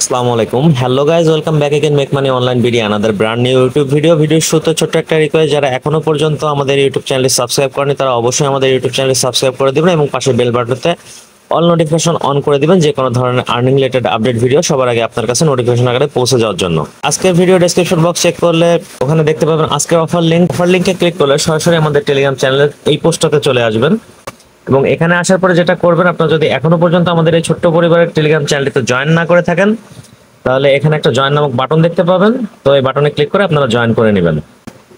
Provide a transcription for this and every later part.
আসসালামু আলাইকুম। Hello guys, welcome back again make money online video another brand new YouTube ভিডিওর শুরুতে ছোট্ট একটা রিকোয়েস্ট, যারা এখনো পর্যন্ত আমাদের ইউটিউব চ্যানেলটি সাবস্ক্রাইব করেনি তারা অবশ্যই আমাদের ইউটিউব চ্যানেলটি সাবস্ক্রাইব করে দিবেন এবং পাশে বেল বাটনতে অল নোটিফিকেশন অন করে দিবেন, যে কোনো ধরনের আর্নিং রিলেটেড আপডেট ভিডিও সবার আগে আপনার কাছে নোটিফিকেশন আকারে পৌঁছে যাওয়ার জন্য। আজকের ভিডিও ডেসক্রিপশন বক্স চেক করলে ওখানে দেখতে পাবেন আজকের অফার লিঙ্কে ক্লিক করলে সরাসরি আমাদের টেলিগ্রাম চ্যানেলের এই পোস্টটাতে চলে আসবেন এবং এখানে আসার পরে যেটা করবেন, আপনারা যদি এখনো পর্যন্ত আমাদের এই ছোট্ট পরিবারের টেলিগ্রাম চ্যানেলটিতে জয়েন না করে থাকেন তাহলে এখানে একটা জয়েন নামক বাটন দেখতে পাবেন, তো এই বাটনে ক্লিক করে আপনারা জয়েন করে নেবেন।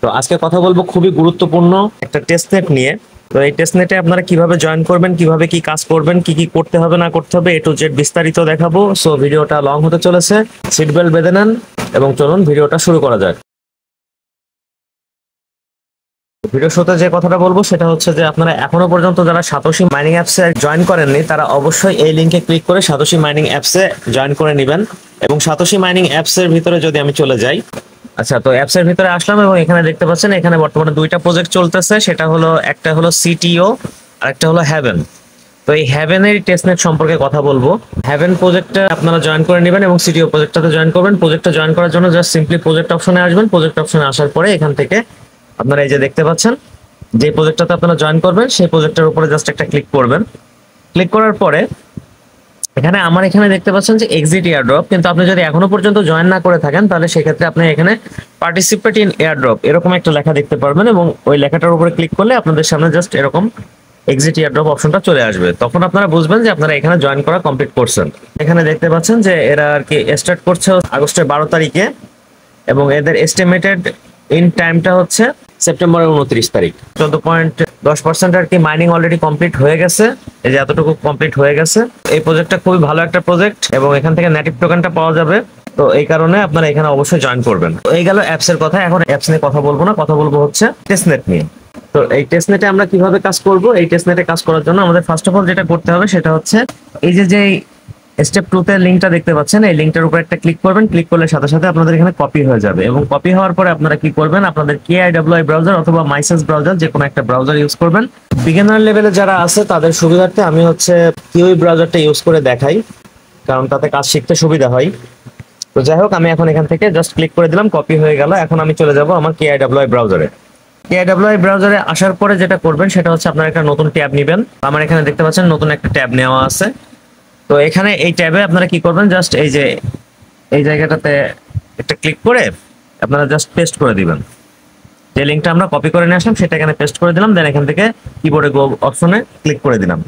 তো আজকে কথা বলবো খুবই গুরুত্বপূর্ণ একটা টেস্টনেট নিয়ে। তো এই টেস্টনেটে আপনারা কিভাবে জয়েন করবেন, কিভাবে কি কাজ করবেন, কি কি করতে হবে না করতে হবে এ টু জেড বিস্তারিত দেখাবো। সো ভিডিওটা লং হতে চলেছে, সিট বেল্ট বেঁধে নেন এবং চলুন ভিডিওটা শুরু করা যাক। ভিডিও শুরুতে যে কথাটা বলবো সেটা হচ্ছে যে আপনারা এখনো পর্যন্ত যারা সাতোশি মাইনিং অ্যাপসে জয়েন করেননি তারা অবশ্যই এই লিংকে ক্লিক করে সাতোশি মাইনিং অ্যাপসে জয়েন করে নেবেন। এবং সাতোশি মাইনিং অ্যাপসের ভিতরে যদি আমি চলে যাই, আচ্ছা, তো অ্যাপসের ভিতরে আসলাম এবং এখানে দেখতে পাচ্ছেন এখানে বর্তমানে দুইটা প্রজেক্ট চলতেছে, সেটা হলো একটা হলো সিটিও আর একটা হলো হ্যাভেন। তো এই হ্যাভেনের টেস্টনেট সম্পর্কে কথা বলবো। হ্যাভেন প্রজেক্টে আপনারা জয়েন করে নেবেন এবং সিটিও প্রজেক্টটাতে জয়েন করবেন। প্রজেক্টে জয়েন করার জন্য জাস্ট সিম্পলি প্রজেক্ট অপশনে আসবেন। প্রজেক্ট অপশনে আসার পরে এখান থেকে আপনারা এই যে দেখতে পাচ্ছেন যে প্রজেক্টটাতে আপনারা জয়েন করবেন সেই প্রজেক্টের উপরে জাস্ট একটা ক্লিক করবেন। ক্লিক করার পরে এখানে দেখতে পাচ্ছেন যে এক্সিট এয়ারড্রপ, কিন্তু আপনি যদি এখনো পর্যন্ত জয়েন না করে থাকেন তাহলে সেক্ষেত্রে আপনি এখানে পার্টিসিপেট ইন এয়ারড্রপ এরকম একটা লেখা দেখতে পারবেন এবং ওই লেখাটার উপরে ক্লিক করলে আপনাদের সামনে জাস্ট এরকম এক্সিট এয়ারড্রপ অপশনটা চলে আসবে। তখন আপনারা বুঝবেন যে আপনারা এখানে জয়েন করা কমপ্লিট করছেন। এখানে দেখতে পাচ্ছেন যে এরা আর কি স্টার্ট করছে আগস্টের 12 তারিখে এবং এদের এস্টিমেটেড ইন টাইমটা হচ্ছে সেপ্টেম্বরের 29 তারিখ। 14.10% আর কি মাইনিং অলরেডি কমপ্লিট হয়ে গেছে, এই যে এতটুকু কমপ্লিট হয়ে গেছে। এই প্রজেক্টটা খুবই ভালো একটা প্রজেক্ট এবং এখান থেকে নেটিভ টোকেনটা পাওয়া যাবে, তো এই কারণে আপনারা এখানে অবশ্যই জয়েন করবেন। তো এই গেল অ্যাপসের কথা। এখন অ্যাপস নিয়ে কথা বলবো না, কথা বলবো হচ্ছে টেস্টনেট নিয়ে। তো এই টেস্টনেটে আমরা কিভাবে কাজ করব, এই টেস্টনেটে কাজ করার জন্য আমাদের ফার্স্ট অফ অল যেটা করতে হবে সেটা হচ্ছে এই যে স্টেপ 2 তে লিংকটা দেখতে পাচ্ছেন, এই লিংকটার উপর একটা ক্লিক করবেন। ক্লিক করলে সাথে সাথে আপনাদের এখানে কপি হয়ে যাবে এবং কপি হওয়ার পরে আপনারা কি করবেন, আপনাদের KIWI ব্রাউজার অথবা মাইসেন্স ব্রাউজার যে কোনো একটা ব্রাউজার ইউজ করবেন। বিগিনার লেভেলে যারা আছে তাদের সুবিধার্থে আমি হচ্ছে কিউই ব্রাউজারটা ইউজ করে দেখাই, কারণ তাতে কাজ শিখতে সুবিধা হয়। তো যাই হোক, আমি এখন এখান থেকে জাস্ট ক্লিক করে দিলাম, কপি হয়ে গেল। এখন আমি চলে যাব আমার KIWI ব্রাউজারে। KIWI ব্রাউজারে আসার পরে যেটা করবেন সেটা হচ্ছে আপনারা একটা নতুন ট্যাব নেবেন। আমার এখানে দেখতে পাচ্ছেন নতুন একটা ট্যাব নেওয়া আছে। তো এখানে এই ট্যাবে আপনারা কি করবেন, জাস্ট এই যে এই জায়গাটাতে একটা ক্লিক করে আপনারা জাস্ট পেস্ট করে দিবেন। যে লিংকটা আমরা কপি করে নিয়ে আসলাম সেটা এখানে পেস্ট করে দিলাম। দেন এখান থেকে কিবোর্ডে গো অপশনে ক্লিক করে দিলাম।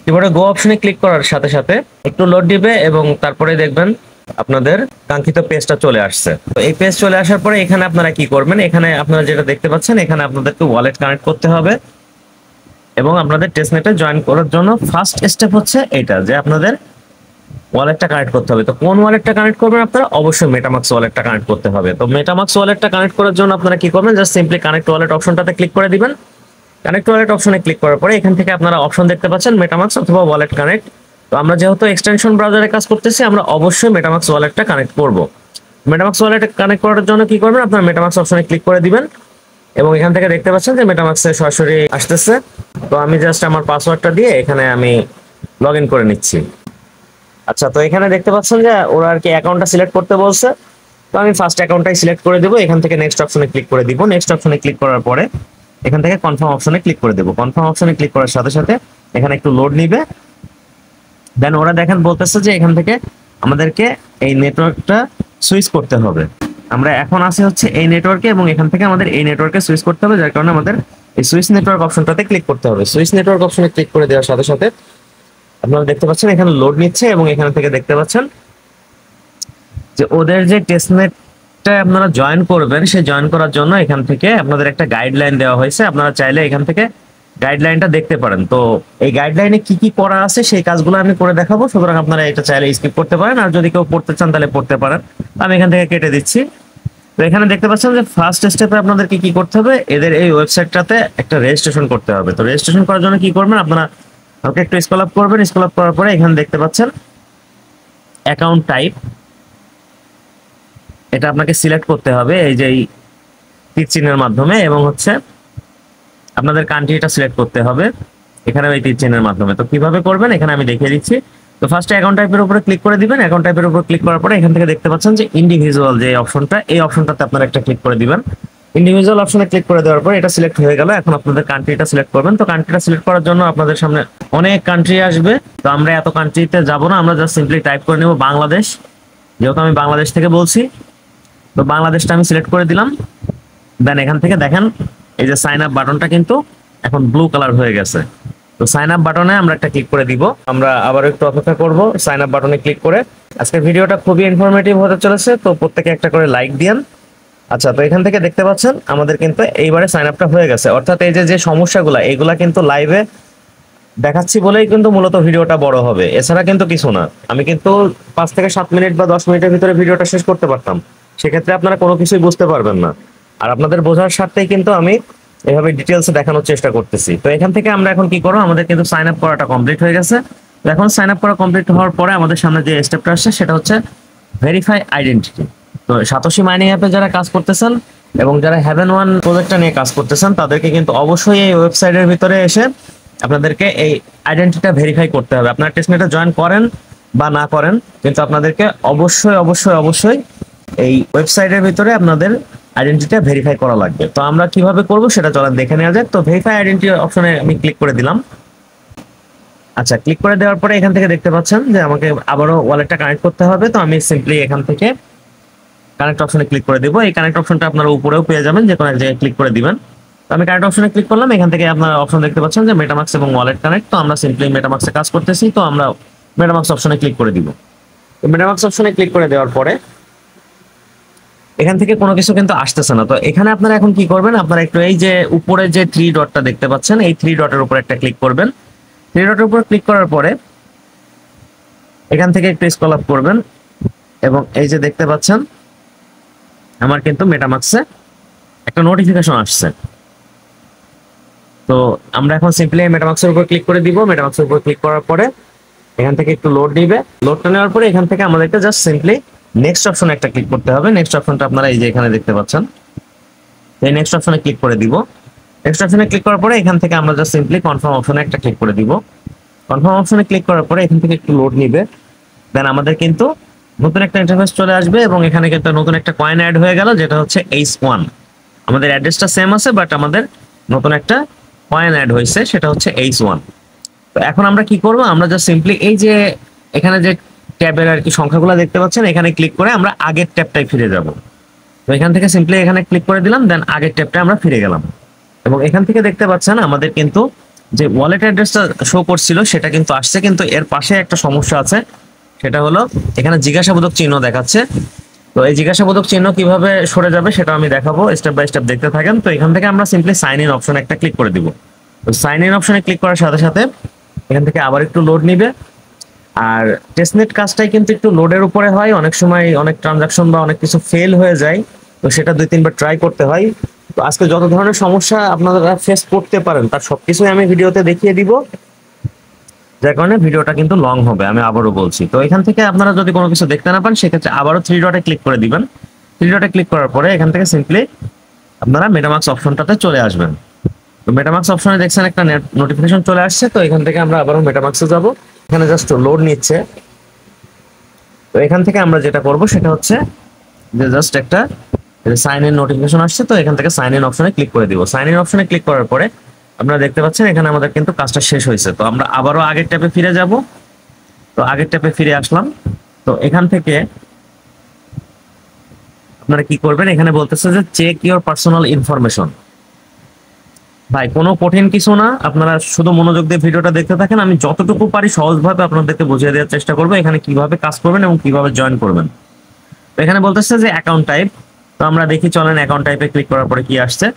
কিবোর্ডে গো অপশনে ক্লিক করার সাথে সাথে একটু লোড দিবে এবং তারপরে দেখবেন আপনাদের কাঙ্ক্ষিত পেজটা চলে আসছে। তো এই পেজ চলে আসার পরে এখানে আপনারা কি করবেন, এখানে আপনারা যেটা দেখতে পাচ্ছেন এখানে আপনাদেরকে ওয়ালেট কানেক্ট করতে হবে এবং আপনাদের টেস্টনেটে জয়েন করার জন্য ফার্স্ট স্টেপ হচ্ছে এটা, যে আপনাদের ওয়ালেটটা কানেক্ট করতে হবে। তো কোন ওয়ালেটটা কানেক্ট করবেন আপনারা, অবশ্যই মেটামাক্স ওয়ালেটটা কানেক্ট করতে হবে। তো মেটামাক্স ওয়ালেটটা কানেক্ট করার জন্য আপনারা কি করবেন, জাস্ট সিম্পলি কানেক্ট ওয়ালেট অপশনটাতে ক্লিক করে দিবেন। কানেক্ট ওয়ালেট অপশনে ক্লিক করার পরে এখান থেকে আপনারা অপশন দেখতে পাচ্ছেন মেটামাক্স অথবা ওয়ালেট কানেক্ট। তো আমরা যেহেতু এক্সটেনশন ব্রাউজারে কাজ করতেছি আমরা অবশ্যই মেটামাক্স ওয়ালেটটা কানেক্ট করব। মেটামাক্স ওয়ালেট কানেক্ট করার জন্য কি করবেন, আপনারা মেটামাক্স অপশনে ক্লিক করে দিবেন এবং এখান থেকে দেখতে পাচ্ছেন যে মেটামাক্সে সরাসরি আসতেছে। তো আমি জাস্ট আমার পাসওয়ার্ডটা দিয়ে এখানে আমি লগ ইন করে নিচ্ছি। আচ্ছা, তো এখানে দেখতে পাচ্ছেন যে ওরা আর কি অ্যাকাউন্টটা সিলেক্ট করতে বলছে, তো আমি ফার্স্ট অ্যাকাউন্টটাই সিলেক্ট করে দেবো। এখান থেকে নেক্সট অপশনে ক্লিক করে দিব। নেক্সট অপশনে ক্লিক করার পরে এখান থেকে কনফার্ম অপশনে ক্লিক করে দেবো। কনফার্ম অপশনে ক্লিক করার সাথে সাথে এখানে একটু লোড নিবে। দেন ওরা দেখেন বলতেছে যে এখান থেকে আমাদেরকে এই নেটওয়ার্কটা সুইচ করতে হবে। আমরা এখন আছি হচ্ছে এই নেটওয়ার্কে এবং এখান থেকে আমাদের এই নেটওয়ার্কে সুইচ করতে হবে, যার কারণে আমাদের এই সুইচ নেটওয়ার্ক অপশনটাতে ক্লিক করতে হবে। সুইচ নেটওয়ার্ক অপশনে ক্লিক করে দেওয়ার সাথে সাথে আপনারা দেখতে পাচ্ছেন এখানে লোড নিচ্ছে এবং এখান থেকে দেখতে পাচ্ছেন যে ওদের যে টেস্টনেটটা আপনারা জয়েন করবেন সেই জয়েন করার জন্য এখান থেকে আপনাদের একটা গাইডলাইন দেওয়া হয়েছে। আপনারা চাইলে এখান থেকে গাইডলাইনটা দেখতে পারেন। তো এই গাইডলাইনে কি কি করা আছে সেই কাজগুলো আমি করে দেখাবো, সুতরাং আপনারা এটা চাইলে স্কিপ করতে পারেন, আর যদি কেউ পড়তে চান তাহলে পড়তে পারেন। আমি এখান থেকে কেটে দিচ্ছি। তো এখানে দেখতে পাচ্ছেন যে ফার্স্ট স্টেপে আপনাদের কি করতে হবে, এদের এই ওয়েবসাইটটাতে একটা রেজিস্ট্রেশন করতে হবে। তো রেজিস্ট্রেশন করার জন্য কি করবেন, আপনারা ওকে একটু স্ক্রল আপ করবেন। স্ক্রল আপ করার পরে এখানে দেখতে পাচ্ছেন অ্যাকাউন্ট টাইপ, এটা আপনাকে সিলেক্ট করতে হবে এই যে টিক চিহ্নের মাধ্যমে, এবং হচ্ছে আপনাদের কান্ট্রিটা সিলেক্ট করতে হবে এখানে ওই তীর চিহ্নের মাধ্যমে। তো কিভাবে করবেন এখানে আমি দেখিয়ে দিচ্ছি। তো তো ফার্স্টে অ্যাকাউন্ট টাইপের উপরে ক্লিক করে দিবেন। অ্যাকাউন্ট টাইপের উপর ক্লিক করার পরে এখান থেকে দেখতে পাচ্ছেন যে ইন্ডিভিজুয়াল যে অপশনটা, এই অপশনটাতে আপনারা একটা ক্লিক করে দিবেন। ইন্ডিভিজুয়াল অপশনে ক্লিক করে দেওয়ার পরে এটা সিলেক্ট হয়ে গেল। এখন আপনাদের কান্ট্রিটা সিলেক্ট করবেন। তো কান্ট্রিটা সিলেক্ট করার জন্য আপনাদের সামনে অনেক কান্ট্রি আসবে। তো আমরা এত কান্ট্রিতে যাব না, আমরা জাস্ট সিম্পলি টাইপ করে নেব বাংলাদেশ, যেহেতু আমি বাংলাদেশ থেকে বলছি। তো বাংলাদেশটা আমি সিলেক্ট করে দিলাম। দেন এখান থেকে দেখেন এই যে সাইন আপ বাটনটা কিন্তু এখন ব্লু কালার হয়ে গেছে। তো সাইন আপ বাটনে আমরা একটা ক্লিক করে দিব। আমরা আবার একটু অপেক্ষা করব সাইন আপ বাটনে ক্লিক করে। আজকের ভিডিওটা খুবই ইনফরমেটিভ হতে চলেছে, তো প্রত্যেকে একটা করে লাইক দিন। আচ্ছা, তো এখান থেকে দেখতে পাচ্ছেন আমাদের কিন্তু এইবারে সাইন আপটা হয়ে গেছে। অর্থাৎ এই যে সমস্যাগুলো এইগুলা কিন্তু লাইভে দেখাচ্ছি বলেই কিন্তু মূলত ভিডিওটা বড় হবে, এছাড়া কিন্তু কিছু না। আমি কিন্তু 5 থেকে 7 মিনিট বা 10 মিনিটের ভিতরে ভিডিওটা শেষ করতে পারতাম, সেক্ষেত্রে আপনারা কোনো কিছুই বুঝতে পারবেন না। আর আপনাদের বোঝার স্বার্থেই কিন্তু আমি এভাবে ডিটেলসে দেখানোর চেষ্টা করতেছি। তো এখান থেকে আমরা এখন কি করব, আমাদের কিন্তু সাইন আপ করাটা কমপ্লিট হয়ে গেছে। তো এখন সাইন আপ করা কমপ্লিট হওয়ার পরে আমাদের সামনে যে স্টেপটা আসছে সেটা হচ্ছে ভেরিফাই আইডেন্টিটি। তো সাতোশি মাইনিং অ্যাপে যারা কাজ করতেছেন এবং যারা হ্যাভেন ওয়ান প্রজেক্টটা নিয়ে কাজ করতেছেন তাদেরকে কিন্তু অবশ্যই এই ওয়েবসাইটের ভিতরে এসে আপনাদেরকে এই আইডেন্টিটিটা ভেরিফাই করতে হবে। আপনারা টেস্টনেটে জয়েন করেন বা না করেন, কিন্তু আপনাদেরকে অবশ্যই অবশ্যই অবশ্যই এই ওয়েবসাইটের ভিতরে আপনাদের আইডেন্টিটিটা ভেরিফাই করা লাগবে। তো আমরা কিভাবে করব সেটা চলেন দেখে নেওয়া যাক। তো ভেরিফাই আইডেন্টিটি অপশনে আমি ক্লিক করে দিলাম। আচ্ছা, ক্লিক করে দেওয়ার পরে এখান থেকে দেখতে পাচ্ছেন যে আমাকে আবারও ওয়ালেটটা কানেক্ট করতে হবে। তো আমি সিম্পলি এখান থেকে কানেক্ট অপশনে ক্লিক করে দিব। এই কানেক্ট অপশনটা আপনারা উপরেও পেয়ে যাবেন, যে কোনো এক জায়গায় ক্লিক করে দিবেন। তো আমি কানেক্ট অপশনে ক্লিক করলাম। এখান থেকে আপনারা অপশন দেখতে পাচ্ছেন যে মেটামাক্স এবং ওয়ালেট কানেক্ট। তো আমরা সিম্পলি মেটামাক্সে কাজ করতেছি, তো আমরা মেটামাক্স অপশনে ক্লিক করে দিব। তো মেটামাক্স অপশনে ক্লিক করে দেওয়ার পরে এখান থেকে কোনো কিছু কিন্তু আসতেছে না। তো এখানে আপনারা এখন কি করবেন, আপনারা একটু এই যে উপরে যে 3 ডটটা দেখতে পাচ্ছেন, এই 3 ডটের উপর একটা ক্লিক করবেন। 3 ডটের উপর ক্লিক করার পরে এখান থেকে একটু স্ক্রল আপ করবেন এবং এই যে দেখতে পাচ্ছেন আমার কিন্তু মেটামাক্সে একটা নোটিফিকেশন আসছে। তো আমরা এখন সিম্পলি মেটামাক্সের উপর ক্লিক করে দিব। মেটামাক্সের উপর ক্লিক করার পরে এখান থেকে একটু লোড নিবে। লোডটা নেওয়ার পরে এখান থেকে আমাদেরকে জাস্ট সিম্পলি নেক্সট অপশনে একটা ক্লিক করতে হবে। নেক্সট অপশনটা আপনারা এই যে এখানে দেখতে পাচ্ছেন, এই নেক্সট অপশনে ক্লিক করে দিব। নেক্সট অপশনে ক্লিক করার পরে এখান থেকে আমরা জাস্ট সিম্পলি কনফার্ম অপশনে একটা ক্লিক করে দিব। কনফার্ম অপশনে ক্লিক করার পরে এখান থেকে একটু লোড নিবে। দেন আমাদের কিন্তু নতুন একটা ইন্টারফেস চলে আসবে এবং এখানে কিন্তু নতুন একটা কয়েন অ্যাড হয়ে গেল, যেটা হচ্ছে H1। আমাদের অ্যাড্রেসটা সেম আছে, বাট আমাদের নতুন একটা কয়েন অ্যাড হয়েছে, সেটা হচ্ছে H1। তো এখন আমরা কি করব, আমরা জাস্ট সিম্পলি এই যে এখানে যে ট্যাবের আর কি সংখ্যাগুলো দেখতে পাচ্ছেন, এখানে ক্লিক করে আমরা আগের ট্যাবটায় ফিরে যাব। তো এখান থেকে সিম্পলি এখানে ক্লিক করে দিলাম, দেন আগের ট্যাবটায় আমরা ফিরে গেলাম। এবং এখান থেকে দেখতে পাচ্ছেন আমাদের কিন্তু যে ওয়ালেট অ্যাড্রেসটা শো করছিল সেটা কিন্তু আসছে, কিন্তু এর পাশে একটা সমস্যা আছে। সেটা হলো এখানে জিজ্ঞাসাবোধক চিহ্ন দেখাচ্ছে। তো এই জিজ্ঞাসাবোধক চিহ্ন কিভাবে সরে যাবে সেটা আমি দেখাবো, স্টেপ বাই স্টেপ দেখতে থাকেন। তো এখান থেকে আমরা সিম্পলি সাইন ইন অপশনে একটা ক্লিক করে দিব। তো সাইন ইন অপশনে ক্লিক করার সাথে সাথে এখান থেকে আবার একটু লোড নিবে। আর টেস্টনেট কাজটাই কিন্তু একটু লোডের উপরে হয়, অনেক সময় অনেক ট্রানজাকশন বা অনেক কিছু ফেল হয়ে যায়, তো সেটা 2-3 বার ট্রাই করতে হয়। তো আজকে যত ধরনের সমস্যা আপনারা ফেস করতে পারেন তার সবকিছুই আমি ভিডিওতে দেখিয়ে দিব, যার কারণে ভিডিওটা কিন্তু লং হবে, আমি আবারও বলছি। তো এখান থেকে আপনারা যদি কোনো কিছু দেখতে না পান সেক্ষেত্রে আবারও 3 ডটে ক্লিক করে দিবেন। 3 ডটে ক্লিক করার পরে এখান থেকে সিম্পলি আপনারা মেটামাক্স অপশনটাতে চলে আসবেন। তো মেটামাক্স অপশনে দেখছেন একটা নোটিফিকেশন চলে আসছে। তো এখান থেকে আমরা আবারও মেটামাক্সে যাব। এখানে জাস্ট লোড নিচ্ছে। তো এখান থেকে আমরা যেটা করব সেটা হচ্ছে যে জাস্ট একটা সাইন ইন নোটিফিকেশন আসছে, তো এখান থেকে সাইন ইন অপশনে ক্লিক করে দিব। সাইন ইন অপশনে ক্লিক করার পরে আপনারা দেখতে পাচ্ছেন এখানে আমাদের কিন্তু কাজটা শেষ হয়েছে। তো আমরা আবারও আগের ট্যাবে ফিরে যাব। তো আগের ট্যাবে ফিরে আসলাম। তো এখান থেকে আপনারা কি করবেন, এখানে বলতেছে যে চেক ইওর পার্সোনাল ইনফরমেশন। ভাই কোনো কঠিন কিছু না, আপনারা শুধু মনোযোগ দিয়ে ভিডিওটা দেখতে থাকেন। আমি যতটুকু পারি সহজভাবে আপনাদেরকে বুঝিয়ে দেওয়ার চেষ্টা করবো এখানে কিভাবে কাজ করবেন এবং কিভাবে জয়েন করবেন। তো এখানে বলতেছে যে অ্যাকাউন্ট টাইপ। তো আমরা দেখি চলেন অ্যাকাউন্ট টাইপে ক্লিক করার পরে কি আসছে।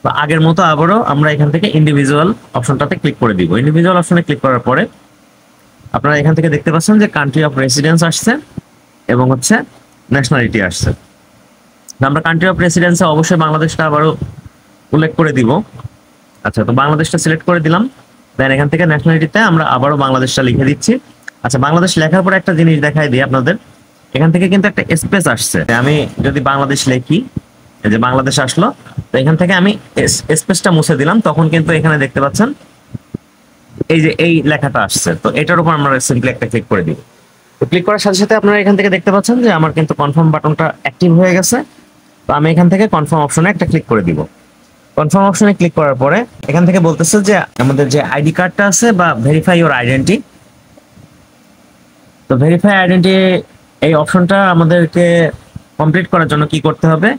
তো আগের মতো আবারও আমরা এখান থেকে ইন্ডিভিজুয়াল অপশনটাতে ক্লিক করে দিব। ইন্ডিভিজুয়াল অপশনে ক্লিক করার পরে আপনারা এখান থেকে দেখতে পাচ্ছেন যে কান্ট্রি অফ রেসিডেন্স আসছে এবং হচ্ছে ন্যাশনালিটি আসছে। আমরা কান্ট্রি অফ রেসিডেন্সে অবশ্যই বাংলাদেশটা আবারও উল্লেখ করে দিব। আচ্ছা, তো বাংলাদেশটা সিলেক্ট করে দিলাম। দেন এখান থেকে ন্যাশনালিটিতে আমরা আবারও বাংলাদেশটা লিখে দিচ্ছি। আচ্ছা, বাংলাদেশ লেখার পরে একটা জিনিস দেখাই দিই আপনাদের, এখান থেকে কিন্তু একটা স্পেস আসছে। আমি যদি বাংলাদেশ লিখি, এই যে বাংলাদেশ আসলো, তো এখান থেকে আমি স্পেসটা মুছে দিলাম, তখন কিন্তু এখানে দেখতে পাচ্ছেন এই যে এই লেখাটা আসছে, তো এটার উপর আমরা সিম্পলি একটা ক্লিক করে দিব। তো ক্লিক করার সাথে সাথে আপনারা এখান থেকে দেখতে পাচ্ছেন যে আমার কিন্তু কনফার্ম বাটনটা অ্যাক্টিভ হয়ে গেছে। তো আমি এখান থেকে কনফার্ম অপশনে একটা ক্লিক করে দিব। কনফার্ম অপশনে ক্লিক করার পরে এখান থেকে বলতেছে যে আমাদের যে আইডি কার্ডটা আছে বা ভেরিফাই ইওর আইডেন্টি, তো ভেরিফাই আইডেন্টি এই অপশনটা আমাদেরকে কমপ্লিট করার জন্য কি করতে হবে,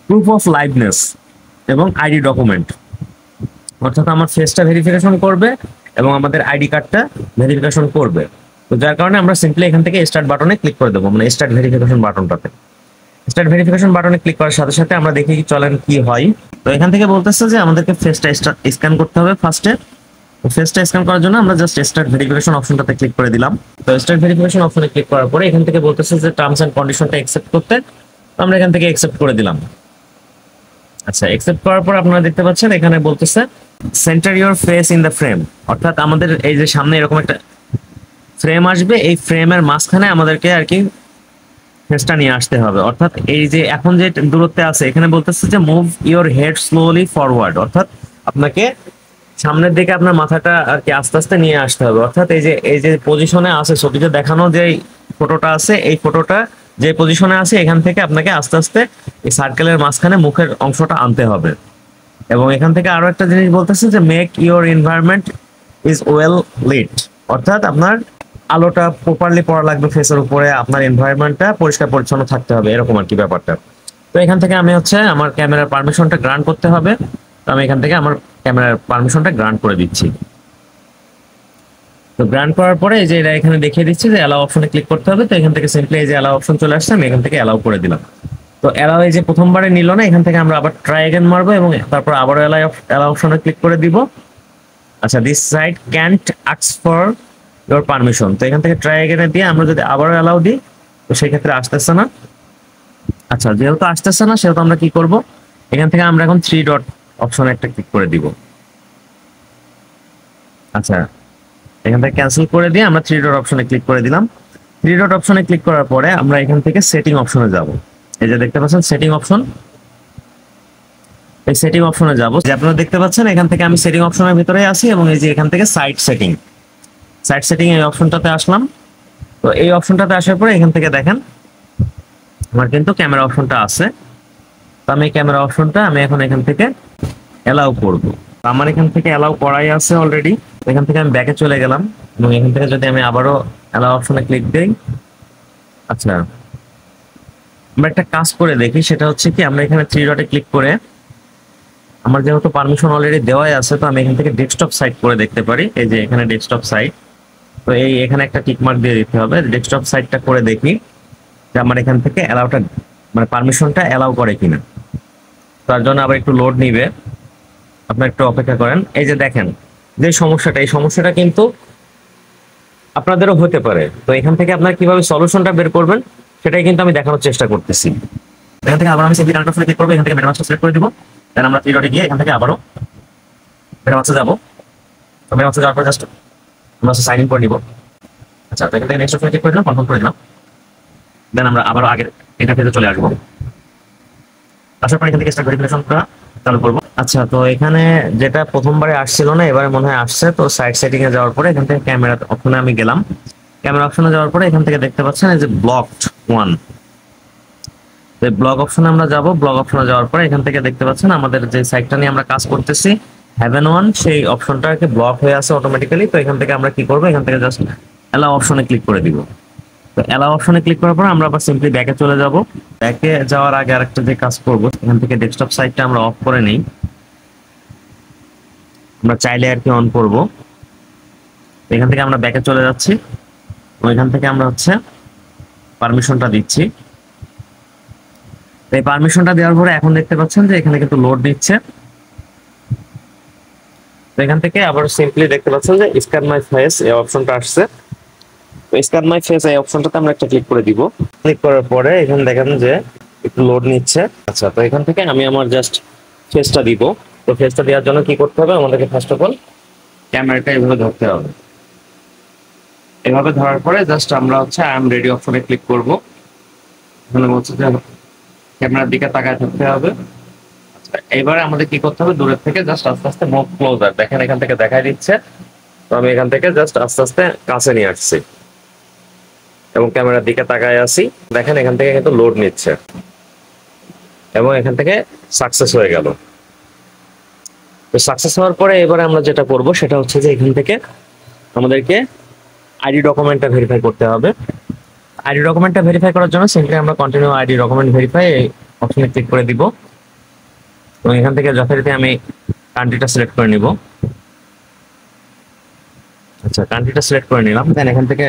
প্রুফ অফ লাইভনেস এবং আইডি ডকুমেন্ট, অর্থাৎ আমার ফেসটা ভেরিফিকেশন করবে এবং আমাদের আইডি কার্ডটা ভেরিফিকেশন করবে। তো যার কারণে আমরা সিম্পলি এখান থেকে স্টার্ট বাটনে ক্লিক করে দেবো, মানে স্টার্ট ভেরিফিকেশন বাটনটাতে। স্টার্ট ভেরিফিকেশন বাটনে ক্লিক করার সাথে সাথে আমরা দেখি কি চলেন কি হয়। তো এখান থেকে বলতেছে যে আমাদেরকে ফেসটা স্ক্যান করতে হবে ফার্স্টে। ফেসটা স্ক্যান করার জন্য আমরা জাস্ট স্টার্ট ভেরিফিকেশন অপশনটাতে ক্লিক করে দিলাম। তো স্টার্ট ভেরিফিকেশন অপশনে ক্লিক করার পরে এখান থেকে বলতেছে যে টার্মস এন্ড কন্ডিশনটা অ্যাকসেপ্ট করতে, তো আমরা এখান থেকে অ্যাকসেপ্ট করে দিলাম। আচ্ছা, অ্যাকসেপ্ট করার পর আপনারা দেখতে পাচ্ছেন এখানে বলতেছে centre your face in the frame, অর্থাৎ আমাদের এই যে সামনে এরকম একটা ফ্রেম আসবে, এই ফ্রেমের মাঝখানে আমাদেরকে আর কি ফেসটা নিয়ে আসতে হবে। অর্থাৎ এই যে এখন যে দূরত্বে আছে এখানে বলতেছে যে move your head slowly forward, অর্থাৎ আপনাকে সামনের দিকে আপনার মাথাটা আর কি আস্তে আস্তে নিয়ে আসতে হবে। অর্থাৎ এই যে পজিশনে আছে ছবিতে দেখানো যে ফটোটা আছে, এই ফটোটা যে পজিশনে আছে এখান থেকে আপনাকে আস্তে আস্তে এই সার্কেলের মাঝখানে মুখের অংশটা আনতে হবে। এবং এখান থেকে আরো একটা জিনিস বলতেছে যে make your environment is well lit, অর্থাৎ আপনার আলোটা প্রপারলি পড়া লাগবে ফেসের উপরে, আপনার এনভায়রনমেন্টটা পরিষ্কার পরিচ্ছন্ন থাকতে হবে, এরকম আর কি ব্যাপারটা। তো এখান থেকে আমি হচ্ছে আমার ক্যামেরার পারমিশনটা গ্রান্ট করতে হবে। তো আমি এখান থেকে আমার ক্যামেরার পারমিশনটা গ্রান্ট করে দিচ্ছি। তো গ্রান্ট করার পরে এই যে এটা এখানে দেখিয়ে দিচ্ছে যে অ্যালাউ অপশনে ক্লিক করতে হবে। তো এখান থেকে সিম্পলি এই যে অ্যালাউ অপশন চলে আসছে, আমি এখান থেকে অ্যালাউ করে দিলাম। তো অ্যালাউ এই যে প্রথমবারে নিল না, এখান থেকে আমরা আবার ট্রাই অ্যাগেন মারবো এবং তারপর আবার অ্যালাউ অপশনে ক্লিক করে দিব। আচ্ছা, this site can't ask for your permission, তো এখান থেকে ট্রাই অ্যাগেনে দিয়ে আমরা যদি আবারও অ্যালাউ দিই তো সেই ক্ষেত্রে আসতেছে না। আচ্ছা, যেহেতু আসতেছে না সেহেতু আমরা কি করব, এখান থেকে আমরা এখন থ্রি ডট অপশনে একটা ক্লিক করে দিব। আচ্ছা, এখান থেকে ক্যান্সেল করে দিয়ে আমরা থ্রি ডট অপশনে ক্লিক করে দিলাম। থ্রি ডট অপশনে ক্লিক করার পরে আমরা এখান থেকে সেটিং অপশনে যাব। এই যে দেখতে পাচ্ছেন সেটিং অপশন, এই সেটিং অপশনে যাব। যে আপনারা দেখতে পাচ্ছেন এখান থেকে আমি সেটিং অপশনের ভিতরে আছি এবং এই যে এখান থেকে সাইট সেটিং এই অপশনটাতে আসলাম। তো এই অপশনটাতে আসার পরে এখান থেকে দেখেন আমার কিন্তু ক্যামেরা অপশনটা আছে। তো আমি ক্যামেরা অপশনটা আমি এখন এখান থেকে অ্যালাউ করব। আমার এখান থেকে অ্যালাউ করাই আছে অলরেডি। এখান থেকে আমি ব্যাকে চলে গেলাম এবং এখান থেকে যদি আমি আবারও অ্যালাউ অপশনে ক্লিক দিই, আচ্ছা আমরা একটা কাজ করে দেখি, সেটা হচ্ছে কি আমরা এখানে থ্রি ডটে ক্লিক করে আমার যেহেতু পারমিশন অলরেডি দেওয়াই আছে, তো আমি এখান থেকে ডেস্কটপ সাইট করে দেখতে পারি। এই যে এখানে ডেস্কটপ সাইট, তো এই এখানে একটা টিক মার্ক দিয়ে দিতে হবে। ডেস্কটপ সাইটটা করে দেখি যে আমার এখান থেকে অ্যালাউটা মানে পারমিশনটা অ্যালাউ করে কিনা। তার জন্য আবার একটু লোড নিবে, আপনার একটু অপেক্ষা করেন। এই যে দেখেন যে সমস্যাটা, এই সমস্যাটা কিন্তু আপনাদেরও হতে পারে। তো এখান থেকে আপনারা কিভাবে সলিউশনটা বের করবেন সেটাই কিন্তু আমি দেখানোর চেষ্টা করতেছি। এখান থেকে আবার আমি সিম্পলি কানেক্ট অপশনে ক্লিক করব, এখান থেকে মেটামাস্ক সিলেক্ট করে দিব। দেন আমরা থ্রি ডটে গিয়ে এখান থেকে আবারও মেটামাস্কে যাব। তো মেটামাস্কে যাওয়ার পর জাস্ট আমরা সাইন ইন করে নিব। আচ্ছা, তো এখান থেকে নেক্সট অপশনে ক্লিক করে দিলাম, কনফার্ম করে দিলাম। দেন আমরা আবারও আগের ইন্টারফেসে চলে আসবো। আসার পর এখান থেকে স্টার্ট ভেরিফিকেশনটা চালু করবো। আচ্ছা, তো এখানে যেটা প্রথমবারে আসছিল না এবারে মনে হয় আসছে। তো সাইট সেটিং এ যাওয়ার পরে এখান থেকে ক্যামেরা অপশনে আমি গেলাম। ক্যামেরা অপশনে যাওয়ার পরে এখান থেকে দেখতে পাচ্ছেন এই যে ব্লকড ওয়ান, ব্লক অপশনে আমরা যাব। ব্লক অপশনে যাওয়ার পরে এখান থেকে দেখতে পাচ্ছেন আমাদের যে সাইটটা নিয়ে আমরা কাজ করতেছি হেভেন ওয়ান, সেই অপশনটাকে ব্লক হয়ে আছে অটোমেটিক্যালি। তো এখান থেকে আমরা কি করব, এখান থেকে জাস্ট অ্যালাউ অপশনে ক্লিক করে দিব। তো অ্যালাউ অপশনে ক্লিক করার পর আমরা আবার সিম্পলি ব্যাকে চলে যাব। ব্যাকে যাওয়ার আগে আরেকটা যে কাজ করব, এখান থেকে ডেস্কটপ সাইটটা আমরা অফ করে নেই, আমরা চাইলে আর কি অন করব। এখান থেকে আমরা ব্যাকে চলে যাচ্ছি, ওইখান থেকে আমরা হচ্ছে পারমিশনটা দিচ্ছি। এই পারমিশনটা দেওয়ার পরে এখন দেখতে পাচ্ছেন যে এখানে কিন্তু লোড নিচ্ছে। তো এখান থেকে আবার সিম্পলি দেখতে পাচ্ছেন যে স্ক্যান মাই ফেস এই অপশনটা আসছে। তো স্ক্যান মাই ফেস এই অপশনটাতে আমরা একটা ক্লিক করে দিব। ক্লিক করার পরে এখানে দেখেন যে একটু লোড নিচ্ছে। আচ্ছা, তো এখান থেকে আমি আমার জাস্ট ফেসটা দিব। তো ফেসটা দেওয়ার জন্য কি করতে হবে, আমাদেরকে ফার্স্ট অফ অল ক্যামেরাটা এভাবে ধরতে হবে। এভাবে ধরার পরে জাস্ট আমরা হচ্ছে আই এম রেডি অপশনে ক্লিক করব। এখানে বলছে যে ক্যামেরার দিকে তাকায় থাকতে হবে। এবারে আমাদের কি করতে হবে, দূরের থেকে জাস্ট আস্তে আস্তে মুভ ক্লোজার, দেখেন এখান থেকে দেখাই দিচ্ছে। তো আমি এখান থেকে জাস্ট আস্তে আস্তে কাছে নিয়ে আসছি এবং ক্যামেরার দিকে তাকায় আছি, দেখেন এখান থেকে কিন্তু লোড নিচ্ছে এবং এখান থেকে সাকসেস হয়ে গেল। তো সাকসেস হওয়ার পরে এবারে আমরা যেটা করব সেটা হচ্ছে যে এখান থেকে আমাদেরকে আইডি ডকুমেন্টটা ভেরিফাই করতে হবে। আইডি ডকুমেন্টটা ভেরিফাই করার জন্য সিম্পলি আমরা কন্টিনিউ আইডি ডকুমেন্ট ভেরিফাই এই অপশনে ক্লিক করে দিব এবং এখান থেকে যথারীতি আমি কান্ট্রিটা সিলেক্ট করে নিব। আচ্ছা, কান্ট্রিটা সিলেক্ট করে নিলাম। দেন এখান থেকে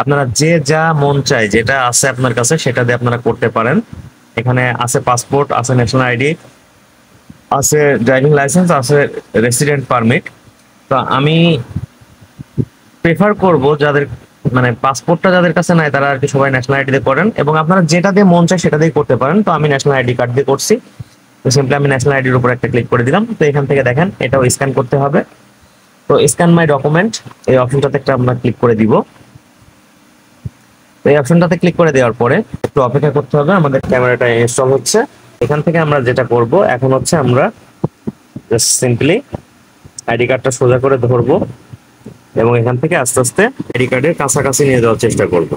আপনারা যে যা মন চায়, যেটা আছে আপনার কাছে সেটা দিয়ে আপনারা করতে পারেন। এখানে আছে পাসপোর্ট, আছে ন্যাশনাল আইডি, আছে ড্রাইভিং লাইসেন্স, আছে রেসিডেন্ট পারমিট। তো আমি প্রেফার করব যাদের মানে পাসপোর্টটা যাদের কাছে নাই তারা আর কি সবাই ন্যাশনাল আইডি দিয়ে করেন, এবং আপনারা যেটা দিয়ে মন চায় সেটা দিয়ে করতে পারেন। তো আমি ন্যাশনাল আইডি কার্ড দিয়ে করছি। তো সিম্পলি আমি ন্যাশনাল আইডির উপর একটা ক্লিক করে দিলাম। তো এখান থেকে দেখেন এটাও স্ক্যান করতে হবে। তো স্ক্যান মাই ডকুমেন্ট এই অপশনটাতে একটা আমরা ক্লিক করে দিব। তো এই অপশনটাতে ক্লিক করে দেওয়ার পরে একটু অপেক্ষা করতে হবে, আমাদের ক্যামেরাটা ইনস্টল হচ্ছে। এখান থেকে আমরা যেটা করব এখন হচ্ছে আমরা জাস্ট সিম্পলি আইডি কার্ডটা সোজা করে ধরবো এবং এখান থেকে আস্তে আস্তে আইডি কার্ডের কাছাকাছি নিয়ে যাওয়ার চেষ্টা করব।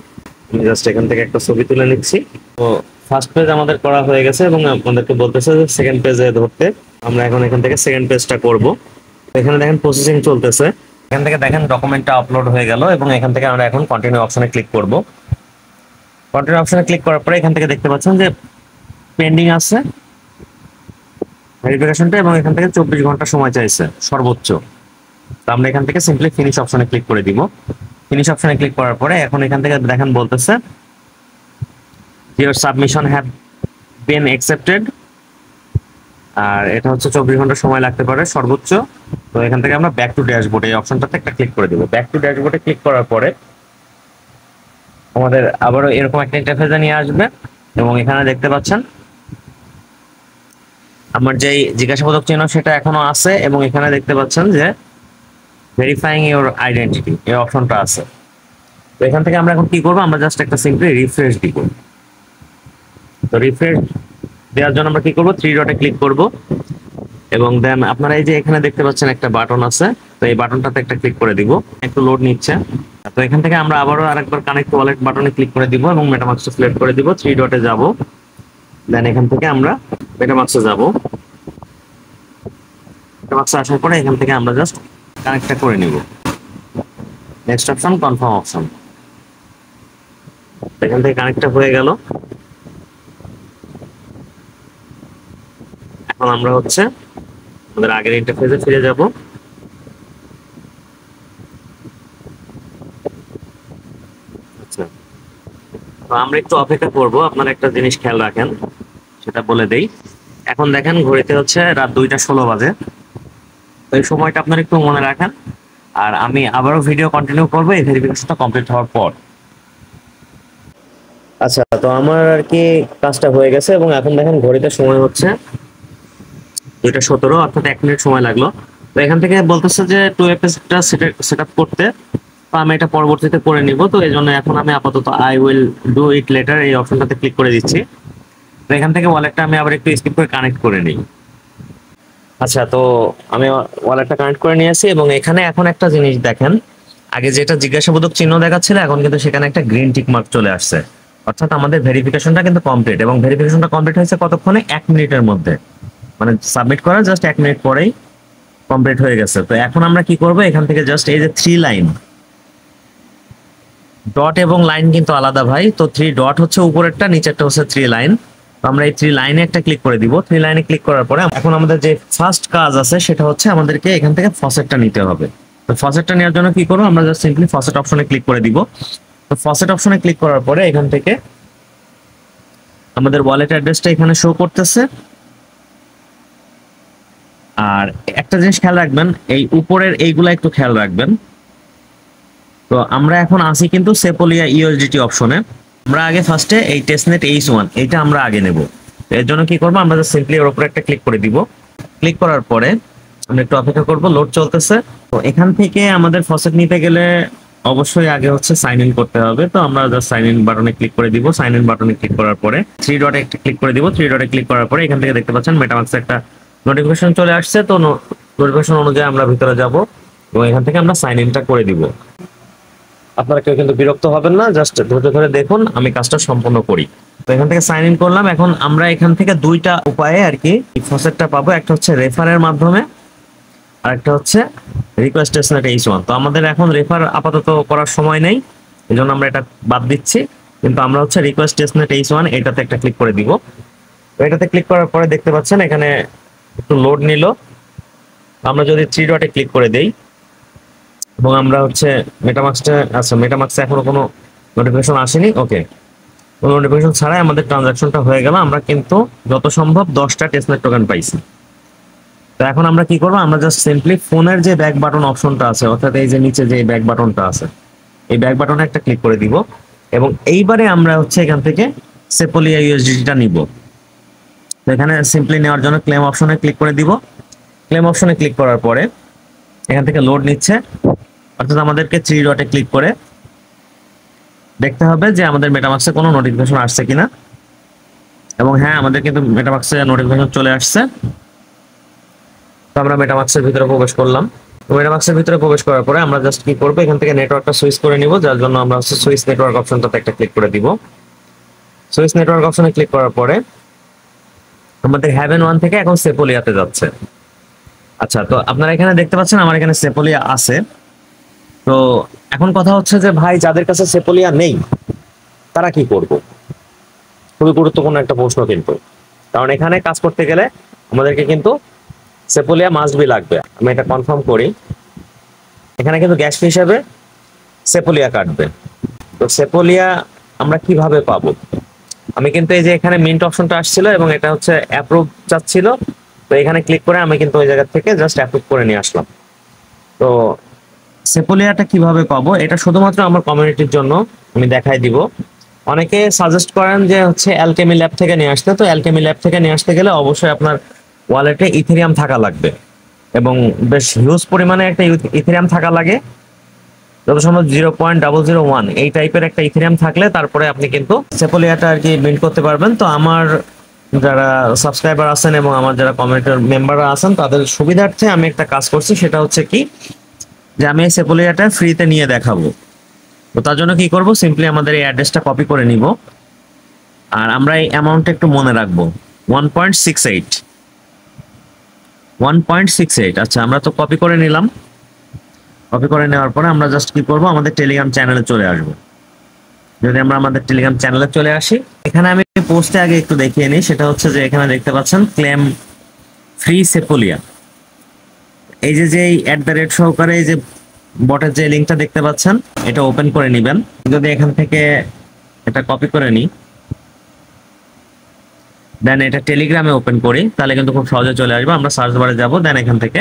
আমি জাস্ট এখান থেকে একটা ছবি তুলে নিচ্ছি। তো ফার্স্ট পেজ আমাদের করা হয়ে গেছে এবং আমাদেরকে বলতেছে যে সেকেন্ড পেজে ধরতে। আমরা এখন এখান থেকে সেকেন্ড পেজটা করব। এখানে দেখেন প্রসেসিং চলতেছে। এখান থেকে দেখেন ডকুমেন্টটা আপলোড হয়ে গেল এবং এখান থেকে আমরা এখন কন্টিনিউ অপশনে ক্লিক করব। কন্টিনিউ অপশনে ক্লিক করার পরে এখান থেকে দেখতে পাচ্ছেন যে পেন্ডিং আছে ভেরিফিকেশনটা এবং এখান থেকে 24 ঘন্টা সময় চাইছে সর্বোচ্চ। তো আমরা এখান থেকে সিম্পলি ফিনিশ অপশনে ক্লিক করে দিব। ফিনিশ অপশনে ক্লিক করার পরে এখন এখান থেকে দেখেন বলতেছে your submission have been accepted, আর এটা হচ্ছে 24 ঘন্টা সময় লাগতে পারে সর্বোচ্চ। তো এখান থেকে আমরা ব্যাক টু ড্যাশবোর্ড এই অপশনটাতে একটা ক্লিক করে দিব। ব্যাক টু ড্যাশবোর্ডে ক্লিক করার পরে আমাদের আবারও এরকম একটা ইন্টারফেসে নিয়ে আসবে এবং এখানে দেখতে পাচ্ছেন আমার যেই জিজ্ঞাসাবোধক চিহ্ন সেটা এখনো আছে এবং এখানে দেখতে পাচ্ছেন যে ভেরিফাইং ইওর আইডেন্টিটি এই অপশনটা আছে। তো এখান থেকে আমরা এখন কি করব, আমরা জাস্ট একটা সিম্পলি রিফ্রেশ দিব। তো রিফ্রেশ দেওয়ার জন্য আমরা কি করব, 3 ডটে ক্লিক করব এবং দেন আপনারা এই যে এখানে দেখতে পাচ্ছেন একটা বাটন আছে, তো এই বাটনটাতে একটা ক্লিক করে দিব। একটু লোড নিচ্ছে। তো এখান থেকে আমরা আবারও আরেকবার কানেক্ট ওয়ালেট বাটনে ক্লিক করে দিব এবং মেটামাস্কটা সিলেক্ট করে দিব। 3 ডটে যাব, দেন এখান থেকে আমরা মেটামাস্কে যাব। মেটামাস্কে আসার পরে এখান থেকে আমরা জাস্ট কানেক্টটা করে নিব। Next option confirm option. এখান থেকে কানেক্টটা হয়ে গেল। এখন আমরা হচ্ছে আমাদের আগের ইন্টারফেসে ফিরে যাব। আচ্ছা, তো আমরা একটু অপেক্ষা করব। আপনারা একটা জিনিস খেয়াল রাখেন, সেটা বলে দেই। এখন দেখেন ঘড়িতে হচ্ছে রাত 2টা 16 বাজে। তো এই সময়টা আপনারা একটু মনে রাখেন। আর আমি আবারও ভিডিও কন্টিনিউ করবো এই ভেরিফিকেশনটা কমপ্লিট হওয়ার পর। আচ্ছা, তো আমার আর কি কাজটা হয়ে গেছে এবং এখন দেখেন ঘড়িতে সময় হচ্ছে 2টা 17, অর্থাৎ 1 মিনিট সময় লাগলো। তো এখান থেকে বলতেছে যে 2FS-টা সেট আপ করতে, তো আমি এটা পরবর্তীতে করে নিব। তো এই জন্য এখন আমি আপাতত I will do it later এই অপশনটাতে ক্লিক করে দিচ্ছি। তো এখান থেকে ওয়ালেটটা আমি আবার একটু স্কিপ করে কানেক্ট করে নিই। আচ্ছা, তো আমি ওয়ালেটটা কানেক্ট করে নিয়েছি এবং এখানে এখন একটা জিনিস দেখেন, আগে যেটা জিজ্ঞাসাবোধক চিহ্ন দেখাচ্ছিল এখন কিন্তু সেখানে একটা গ্রিন টিক মার্ক চলে আসছে, অর্থাৎ আমাদের ভেরিফিকেশনটা কিন্তু কমপ্লিট। এবং ভেরিফিকেশনটা কমপ্লিট হয়েছে কতক্ষণে, 1 মিনিটের মধ্যে, মানে সাবমিট করার জাস্ট 1 মিনিট পরেই কমপ্লিট হয়ে গেছে। তো এখন আমরা কি করব, এখান থেকে জাস্ট এই যে 3 লাইন, ডট এবং লাইন কিন্তু আলাদা ভাই। তো 3 ডট হচ্ছে উপরেরটা, নিচেরটা হচ্ছে 3 লাইন। তো আমরা এই 3 লাইনে একটা ক্লিক করে দিব। 3 লাইনে ক্লিক করার পরে এখন আমাদের যে ফার্স্ট কাজ আছে সেটা হচ্ছে আমাদেরকে এখান থেকে ফসেটটা নিতে হবে। তো ফসেটটা নেওয়ার জন্য কি করব, আমরা জাস্ট সিম্পলি ফসেট অপশনে ক্লিক করে দিব। তো ফসেট অপশনে ক্লিক করার পরে এখান থেকে আমাদের ওয়ালেট অ্যাড্রেসটা এখানে শো করতেছে। আর একটা জিনিস খেয়াল রাখবেন, এই উপরের এইগুলা একটু খেয়াল রাখবেন। তো আমরা এখন আসি কিন্তু সেপোলিয়া ইউএসডিটি অপশনে। আমরা আগে ফার্স্টে এই টেস্টনেট H1 এটা আমরা আগে নেব। এর জন্য কি করব, আমরা জাস্ট সিম্পলি এর উপরে একটা ক্লিক করে দিব। ক্লিক করার পরে আমরা একটু অপেক্ষা করব, লোড চলতেছে। তো এখান থেকে আমাদের ফসেট নিতে গেলে অবশ্যই আগে হচ্ছে সাইন ইন করতে হবে। তো আমরা জাস্ট সাইন ইন বাটনে ক্লিক করে দিব। সাইন ইন বাটনে ক্লিক করার পরে থ্রি ডটে একটা ক্লিক করে দিব। থ্রি ডটে ক্লিক করার পরে এখান থেকে দেখতে পাচ্ছেন মেটামাক্সে একটা নোটিফিকেশন চলে আসছে। তো নোটিফিকেশন অনুযায়ী আমরা ভিতরে যাব এবং এখান থেকে আমরা সাইন ইনটা করে দিব। আপনারা কেউ কিন্তু বিরক্ত হবেন না, জাস্ট ধৈর্য ধরে দেখুন আমি কাজটা সম্পূর্ণ করি। তো এখান থেকে সাইন ইন করলাম। এখন আমরা এখান থেকে দুইটা উপায়ে আর কি ফসেটটা পাবো, একটা হচ্ছে রেফারের মাধ্যমে আর একটা হচ্ছে রিকোয়েস্ট টেস্টনেট H1। তো আমাদের এখন রেফার আপাতত করার সময় নেই, এই জন্য আমরা এটা বাদ দিচ্ছি। কিন্তু আমরা হচ্ছে রিকোয়েস্ট টেস্টনেট H1 এটাতে একটা ক্লিক করে দিব। তো এটাতে ক্লিক করার পরে দেখতে পাচ্ছেন এখানে একটু লোড নিল। আমরা যদি থ্রি ডটে ক্লিক করে দেই এবং আমরা হচ্ছে মেটামাক্সটা, আচ্ছা মেটামাক্সে এখনো কোনো নোটিফিকেশন আসেনি, ওকে, কোনো নোটিফিকেশন ছাড়াই আমাদের ট্রানজাকশনটা হয়ে গেল। আমরা কিন্তু যত সম্ভব 10টা টেস্টনেট টোকেন পাইছি। তো এখন আমরা কি করবো, আমরা জাস্ট সিম্পলি ফোনের যে ব্যাক বাটন অপশনটা আছে, অর্থাৎ এই যে নিচে যে ব্যাক বাটনটা আছে, এই ব্যাক বাটনে একটা ক্লিক করে দিব এবং এইবারে আমরা হচ্ছে এখান থেকে সেপোলিয়া ইউএসডিটিটা নিব। তো এখানে সিম্পলি নেওয়ার জন্য ক্লেম অপশনে ক্লিক করে দিব। ক্লেম অপশনে ক্লিক করার পরে এখান থেকে লোড নিচ্ছে, অর্থাৎ আমাদেরকে থ্রি ডটে ক্লিক করে দেখতে হবে যে আমাদের মেটামাক্সে কোনো নোটিফিকেশন আসছে কিনা। এবং হ্যাঁ, আমাদের কিন্তু মেটামাক্সে নোটিফিকেশন চলে আসছে। তো আমরা মেটামাক্সের ভিতরে প্রবেশ করলাম। মেটামাক্সের ভিতরে প্রবেশ করার পরে আমরা জাস্ট কি করবো, এখান থেকে নেটওয়ার্কটা সুইচ করে নিব, যার জন্য আমরা হচ্ছে সুইচ নেটওয়ার্ক অপশনটাতে একটা ক্লিক করে দিব। সুইচ নেটওয়ার্ক অপশনে ক্লিক করার পরে আমাদের হ্যাভেন 1 থেকে এখন সেপোলিয়াতে যাচ্ছে। আচ্ছা, তো আপনারা এখানে দেখতে পাচ্ছেন আমার এখানে সেপোলিয়া আছে। তো এখন কথা হচ্ছে যে ভাই, যাদের কাছে সেপোলিয়া নেই তারা কি করব? খুবই গুরুত্বপূর্ণ একটা প্রশ্ন কিন্তু, কারণ এখানে কাজ করতে গেলে আমাদেরকে কিন্তু সেপোলিয়া মাস্ট বি লাগবে। আমি এটা কনফার্ম করি, এখানে কিন্তু গ্যাস ফি হিসাবে সেপোলিয়া কাটবে। তো সেপোলিয়া আমরা কিভাবে পাবো? আমি কিন্তু এই যে এখানে মিন্ট অপশনটা আসছিল এবং এটা হচ্ছে অ্যাপ্রুভ চাচ্ছিল, তো এখানে ক্লিক করে আমি কিন্তু ওই জায়গা থেকে জাস্ট অ্যাপ্রুভ করে নিয়ে আসলাম। তো সেপোলিয়াটা কিভাবে পাবো এটা শুধুমাত্র আমার কমিউনিটির জন্য আমি দেখাই দিব। অনেকে সাজেস্ট করেন যে হচ্ছে অ্যালকেমি ল্যাব থেকে নিয়ে আসতে। তো অ্যালকেমি ল্যাব থেকে নিয়ে আসতে গেলে অবশ্যই আপনার ওয়ালেটে ইথেরিয়াম থাকা লাগবে এবং বেশ হিউজ পরিমাণে একটা ইথেরিয়াম থাকা লাগে। যত সম্ভব 0.001 এই টাইপের একটা ইথেরিয়াম থাকলে তারপরে আপনি কিন্তু সেপোলিয়াটা আর কি মিন্ট করতে পারবেন। তো আমার যারা সাবস্ক্রাইবার আছেন এবং আমার যারা কমিউনিটির মেম্বাররা আছেন তাদের সুবিধার্থে আমি একটা কাজ করছি, সেটা হচ্ছে কি যে আমি এই সেপোলিয়াটা ফ্রিতে নিয়ে দেখাবো। তো তার জন্য কি করব, সিম্পলি আমাদের এই অ্যাড্রেসটা কপি করে নিব আর আমরা এই অ্যামাউন্টটা একটু মনে রাখবো, 1.68। আচ্ছা, আমরা তো কপি করে নিলাম। কপি করে নেওয়ার পরে আমরা জাস্ট কি করব, আমাদের টেলিগ্রাম চ্যানেলে চলে আসব। যদি আমরা আমাদের টেলিগ্রাম চ্যানেলে চলে আসি, এখানে আমি পোস্টে আগে একটু দেখিয়ে নিই। সেটা হচ্ছে যে এখানে দেখতে পাচ্ছেন ক্লেম ফ্রি সেপোলিয়া, এই যে @ সহকারে এই যে বটের যে লিঙ্কটা দেখতে পাচ্ছেন, এটা ওপেন করে নেবেন। যদি এখান থেকে এটা কপি করে নিই, দেন এটা টেলিগ্রামে ওপেন করি, তাহলে কিন্তু খুব সহজে চলে আসবে। আমরা সার্চ বারে যাব, দেন এখান থেকে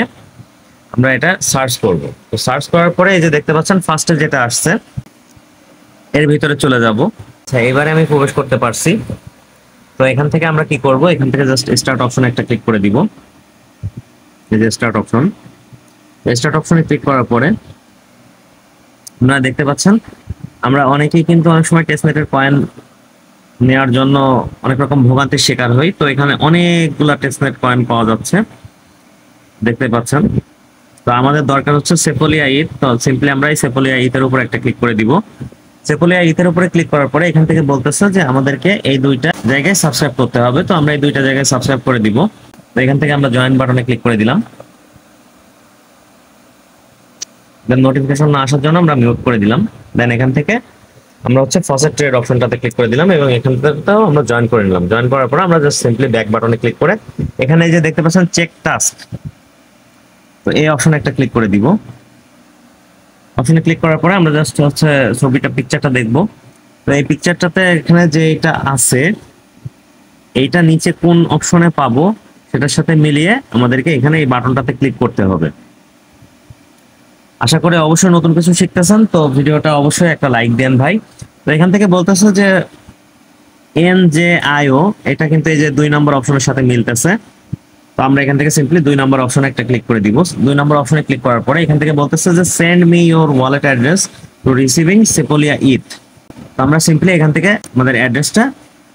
আমরা এটা সার্চ করব। তো সার্চ করার পরে এই যে দেখতে পাচ্ছেন ফার্স্টে যেটা আসছে এর ভিতরে চলে যাব। আচ্ছা, এবারে আমি প্রবেশ করতে পারছি। তো এখান থেকে আমরা কি করব, এখান থেকে জাস্ট স্টার্ট অপশনে একটা ক্লিক করে দিব। এই যে স্টার্ট অপশনে ক্লিক করার পরে আপনারা দেখতে পাচ্ছেন আমরা অনেকেই কিন্তু অনেক সময় টেস্টনেটের কয়েন নেওয়ার জন্য অনেক রকম ভোগান্তির শিকার হই। তো এখানে অনেকগুলা টেস্টনেট কয়েন পাওয়া যাচ্ছে, দেখতে পাচ্ছেন। তো আমাদের দরকার হচ্ছে সেপোলিয়া ইথ। তো সিম্পলি আমরা এই সেপোলিয়া ইথের উপর একটা ক্লিক করে দিব। সেপোলিয়া ইথের উপরে ক্লিক করার পরে এখান থেকে বলতেছে যে আমাদেরকে এই দুইটা জায়গায় সাবস্ক্রাইব করতে হবে। তো আমরা এই দুইটা জায়গায় সাবস্ক্রাইব করে দিব। তো এখান থেকে আমরা জয়েন বাটনে ক্লিক করে দিলাম। দেন নোটিফিকেশন না আসার জন্য আমরা মিউট করে দিলাম। দেন এখান থেকে আমরা হচ্ছে ফসেট ট্রেড অপশনটাতে ক্লিক করে দিলাম এবং এখান থেকেও আমরা জয়েন করে নিলাম। জয়েন করার পরে আমরা জাস্ট সিম্পলি ব্যাক বাটনে ক্লিক করে এখানে যে দেখতে পাচ্ছেন চেক টাস্ক, তো এই অপশনে একটা ক্লিক করে দিব। অপশনে ক্লিক করার পরে আমরা জাস্ট হচ্ছে পিকচারটা দেখব। তো এই পিকচারটাতে এখানে যে এটা আছে, এইটা নিচে কোন অপশনে পাবো সেটার সাথে মিলিয়ে আমাদেরকে এখানে এই বাটনটাতে ক্লিক করতে হবে। আশা করি অবশ্যই নতুন কিছু শিখতেছেন, তো ভিডিওটা অবশ্যই একটা লাইক দেন ভাই। তো এখান থেকে বলতেছে যে NJIO, এটা কিন্তু এই যে 2 নম্বর অপশনের সাথে মিলতেছে। তো তো আমরা এখান থেকে সিম্পলি 2 নম্বর অপশনে একটা ক্লিক করে দিব। 2 নম্বর অপশনে ক্লিক করার পরে এখান থেকে বলতেছে যে send me your wallet address to receiving Sepolia ETH. তো আমরা সিম্পলি এখান থেকে আমাদের অ্যাড্রেসটা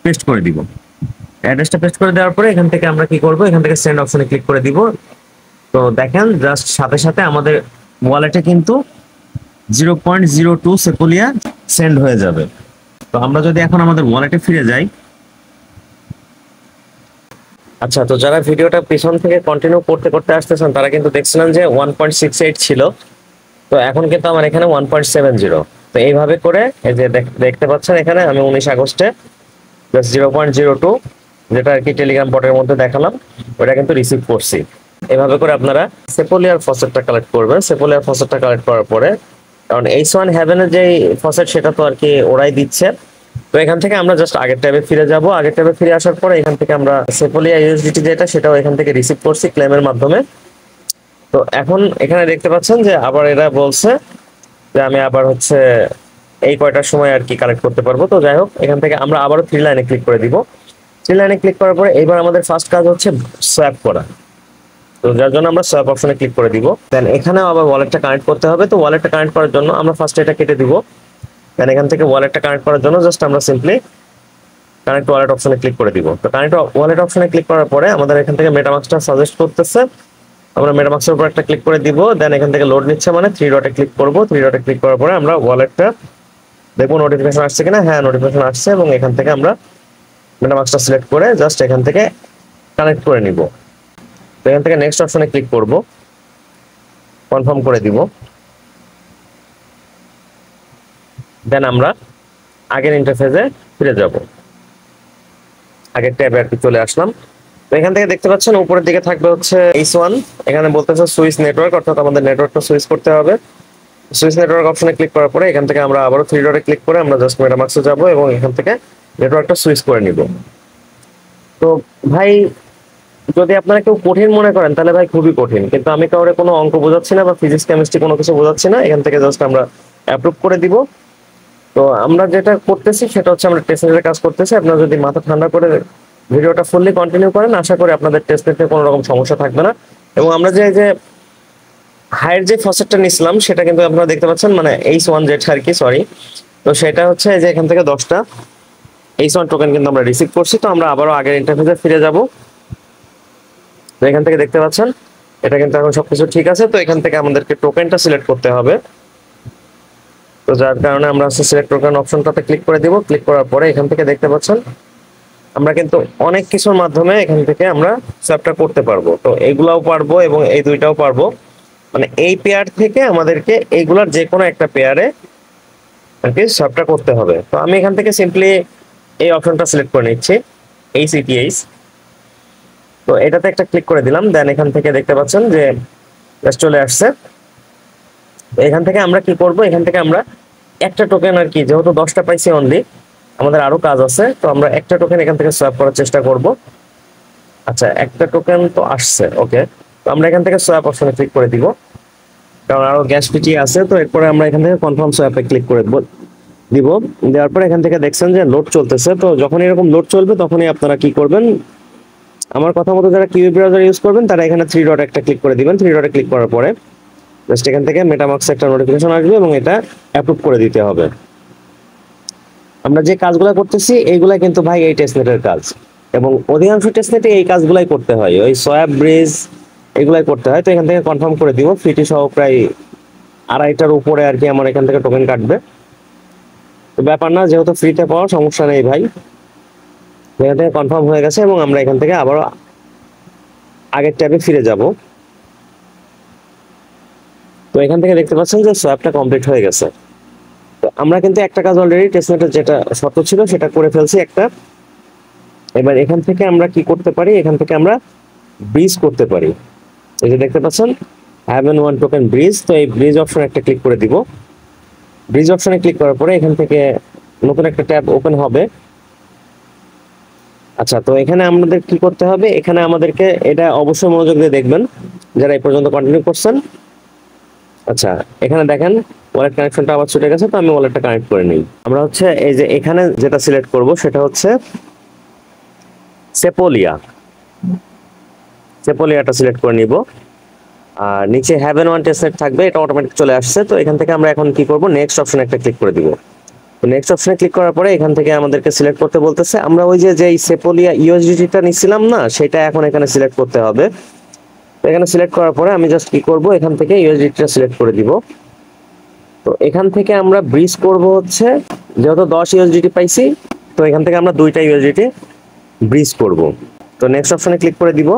পেস্ট করে দিব। অ্যাড্রেসটা পেস্ট করে দেওয়ার পরে এখান থেকে আমরা কি করব, এখান থেকে সেন্ড অপশনে ক্লিক করে দিব। তো দেখেন জাস্ট সাথে সাথে আমাদের ওয়ালেটে কিন্তু 0.02 সেপোলিয়া সেন্ড হয়ে যাবে। তো আমরা যদি এখন আমাদের ওয়ালেটে ফিরে যাই, আচ্ছা তো যারা ভিডিওটা পিছন থেকে কন্টিনিউ করতে করতে আসতেছেন তারা কিন্তু দেখছিলেন যে 1.68 ছিল, তো এখন কিন্তু আমার এখানে 1.70। তো এইভাবে করে এই যে দেখতে পাচ্ছেন এখানে আমি 19 আগস্টে জাস্ট 0.02 যেটা আর কি টেলিগ্রাম বটের মধ্যে দেখালাম ওটা কিন্তু রিসিভ করছি। এভাবে করে আপনারা সেপোলিয়ার ফসেটটা কালেক্ট করবেন। সেপোলিয়ার ফসেটটা কালেক্ট করার পরে, কারণ H1 হেভেনের যে ফসেট সেটা তো আর কি ওরাই দিচ্ছে, তো এখান থেকে আমরা জাস্ট আগের ট্যাবে ফিরে যাব। আগের ট্যাবে ফিরে আসার পরে এখান থেকে আমরা সেপোলিয়া ইউএসডিটি যেটা সেটাও এখান থেকে রিসিভ করছি ক্লেমের মাধ্যমে। তো এখন এখানে দেখতে পাচ্ছেন যে আবার এরা বলছে যে আমি আবার হচ্ছে এই কয়টার সময় আর কি কালেক্ট করতে পারবো। তো যাই হোক এখান থেকে আমরা আবারও 3 লাইনে ক্লিক করে দিব। 3 লাইনে ক্লিক করার পরে এবার আমাদের ফার্স্ট কাজ হচ্ছে সোয়াপ করা। তো যার জন্য আমরা সোয়াপ অপশনে ক্লিক করে দিব। দেন এখানেও আবার ওয়ালেটটা কানেক্ট করতে হবে। তো ওয়ালেটটা কানেক্ট করার জন্য আমরা ফার্স্ট এটা কেটে দিব। দেন এখান থেকে ওয়ালেটটা কানেক্ট করার জন্য জাস্ট আমরা সিম্পলি কানেক্ট ওয়ালেট অপশনে ক্লিক করে দিব। তো কানেক্ট ওয়ালেট অপশনে ক্লিক করার পরে আমাদের এখান থেকে মেটামাস্কটা সাজেস্ট করতেছে, আমরা মেটামাস্কের উপর একটা ক্লিক করে দিব। দেন এখান থেকে লোড নিচ্ছে মানে 3 ডটে ক্লিক করব। 3 ডটে ক্লিক করার পরে আমরা ওয়ালেটটা দেখবো নোটিফিকেশন আসছে কিনা। হ্যাঁ নোটিফিকেশন আসছে, এবং এখান থেকে আমরা মেটামাস্কটা সিলেক্ট করে জাস্ট এখান থেকে কানেক্ট করে নিব। তো এখান থেকে নেক্সট অপশনে ক্লিক করব, কনফার্ম করে দিব। দেন আমরা আগের ইন্টারফেসে ফিরে যাব, আগের ট্যাবে আর কি চলে আসলাম। তো এখান থেকে দেখতে পাচ্ছেন উপরের দিকে থাকবে হচ্ছে H1, এখানে বলতেছে সুইচ নেটওয়ার্ক, অর্থাৎ আমাদের নেটওয়ার্কটা সুইচ করতে হবে। সুইচ নেটওয়ার্ক অপশনে ক্লিক করার পরে এখান থেকে আমরা আবারও 3 ডটে ক্লিক করে আমরা জাস্ট মেটামাস্কে যাব এবং এখান থেকে নেটওয়ার্কটা সুইচ করে নিব। তো ভাই যদি আপনারা কেউ কঠিন মনে করেন তাহলে ভাই খুবই কঠিন, কিন্তু আমি কাউরে কোনো অঙ্ক বোঝাচ্ছি না বা ফিজিক্স কেমিস্ট্রি কোনো কিছু বোঝাচ্ছি না। এখান থেকে জাস্ট আমরা অ্যাপ্রুভ করে দিব। তো আমরা যেটা করতেছি সেটা হচ্ছে আমরা টেস্টনেটের কাজ করতেছি। আপনারা যদি মাথা ঠান্ডা করে ভিডিওটা ফুললি কন্টিনিউ করেন আশা করি আপনাদের টেস্টনেটে কোনো রকম সমস্যা থাকবে না। এবং আমরা যে হাইয়ের যে ফসেটটা নিছিলাম সেটা কিন্তু আপনারা দেখতে পাচ্ছেন, মানে H1 যেটা আর কি, সরি। তো সেটা হচ্ছে যে এখান থেকে 10টা H1 টোকেন কিন্তু আমরা রিসিভ করছি। তো আমরা আবারও আগের ইন্টারফেসে ফিরে যাব। তো এখান থেকে দেখতে পাচ্ছেন এটা কিন্তু এখন সবকিছু ঠিক আছে। তো এখান থেকে আমাদেরকে টোকেনটা সিলেক্ট করতে হবে। তো যার কারণে আমরা সিলেক্ট টোকেন অপশনটাতে ক্লিক করে দিব। ক্লিক করার পরে এখান থেকে দেখতে পাচ্ছেন আমরা কিন্তু অনেক কিছুর মাধ্যমে এখান থেকে আমরা সোয়াপটা করতে পারবো। তো এগুলাও পারবো এবং এই দুইটাও পারবো, মানে এই পেয়ার থেকে আমাদেরকে এইগুলার যে কোনো একটা পেয়ারে আর কি সোয়াপটা করতে হবে। তো আমি এখান থেকে সিম্পলি এই অপশনটা সিলেক্ট করে নিচ্ছি, ACTH। তো এটাতে একটা ক্লিক করে দিলাম। দেন এখান থেকে দেখতে পাচ্ছেন যে চলে আসছে। এখান থেকে আমরা কি করব, এখান থেকে আমরা একটা টোকেন আর কি, যেহেতু 10টা পাইছি অনলি, আমাদের আরো কাজ আছে। তো আমরা একটা টোকেন এখান থেকে সোয়াপ করার চেষ্টা করব। আচ্ছা একটা টোকেন তো আসছে, ওকে। তো আমরা এখান থেকে সোয়াপ অপশনে ক্লিক করে দিব, কারণ আরো গ্যাস ফিটি আছে। তো এরপরে আমরা এখান থেকে কনফার্ম সোয়াপে ক্লিক করে দিব। দেওয়ার পরে এখান থেকে দেখছেন যে লোড চলতেছে। তো যখন এরকম লোড চলবে তখনই আপনারা কি করবেন, আমার কথা মতো যারা কিউবি ব্রাউজার ইউজ করবেন তারা এখানে 3 ডট একটা ক্লিক করে দিবেন। 3 ডটে ক্লিক করার পরে জাস্ট এখান থেকে মেটামাস্কে একটা নোটিফিকেশন আসবে এবং এটা অ্যাপ্রুভ করে দিতে হবে। আমরা যে কাজগুলো করতেছি এইগুলা কিন্তু ভাই এই টেস্টনেটের কাজ, এবং অধিকাংশ টেস্টনেটে এই কাজগুলাই করতে হয়, ওই সোয়াপ ব্রিজ এগুলাই করতে হয়। তো এখান থেকে কনফার্ম করে দিব। ফিটি সহ প্রায় 2.5টার উপরে আর কি আমার এখান থেকে টোকেন কাটবে। তো ব্যাপার না, যেহেতু ফ্রিতে পাওয়ার সমস্যা নেই ভাই। এখান থেকে কনফার্ম হয়ে গেছে এবং আমরা এখান থেকে আবারও আগের ট্যাবে ফিরে যাব। তো এখান থেকে দেখতে পাচ্ছেন যে সোয়াপটা কমপ্লিট হয়ে গেছে। তো আমরা কিন্তু একটা কাজ অলরেডি টেস্টনেটের যেটা শর্ত ছিল সেটা করে ফেলছি একটা। এবার এখান থেকে আমরা কি করতে পারি, এখান থেকে আমরা ব্রিজ করতে পারি। এই যে দেখতে পাচ্ছেন হ্যাভেন ওয়ান টোকেন ব্রিজ। তো এই ব্রিজ অপশনে একটা ক্লিক করে দিব। ব্রিজ অপশনে ক্লিক করার পরে এখান থেকে নতুন একটা ট্যাব ওপেন হবে। আচ্ছা তো এখানে আমাদের কি করতে হবে, এখানে আমাদেরকে এটা অবশ্যই মনোযোগ দিয়ে দেখবেন যারা এই পর্যন্ত কন্টিনিউ করছেন। আচ্ছা এখানে দেখেন ওয়ালেট কানেকশনটা আবার ছুটে গেছে। তো আমি ওয়ালেটটা কানেক্ট করে নিই। আমরা হচ্ছে এই যে এখানে যেটা সিলেক্ট করব সেটা হচ্ছে সেপোলিয়া। সেপোলিয়াটা সিলেক্ট করে নিব। আর নিচে হ্যাভেন ওয়ান টেস্টনেট থাকবে, এটা অটোমেটিক চলে আসছে। তো এখান থেকে আমরা এখন কি করব, নেক্সট অপশনে একটা ক্লিক করে দিব। তো নেক্সট অপশনে ক্লিক করার পরে এখান থেকে আমাদেরকে সিলেক্ট করতে বলতেছে, আমরা ওই যে সেপোলিয়া ইউএসডিটিটা নিছিলাম না, সেটা এখন এখানে সিলেক্ট করতে হবে। তো এখানে সিলেক্ট করার পরে আমি জাস্ট কি করব, এখান থেকে ইউএসডিটিটা সিলেক্ট করে দিব। তো এখান থেকে আমরা ব্রিজ করব হচ্ছে, যেহেতু 10 ইউএসডিটি পাইছি, তো এখান থেকে আমরা 2টা ইউএসডিটি ব্রিজ করব। তো নেক্সট অপশনে ক্লিক করে দিব।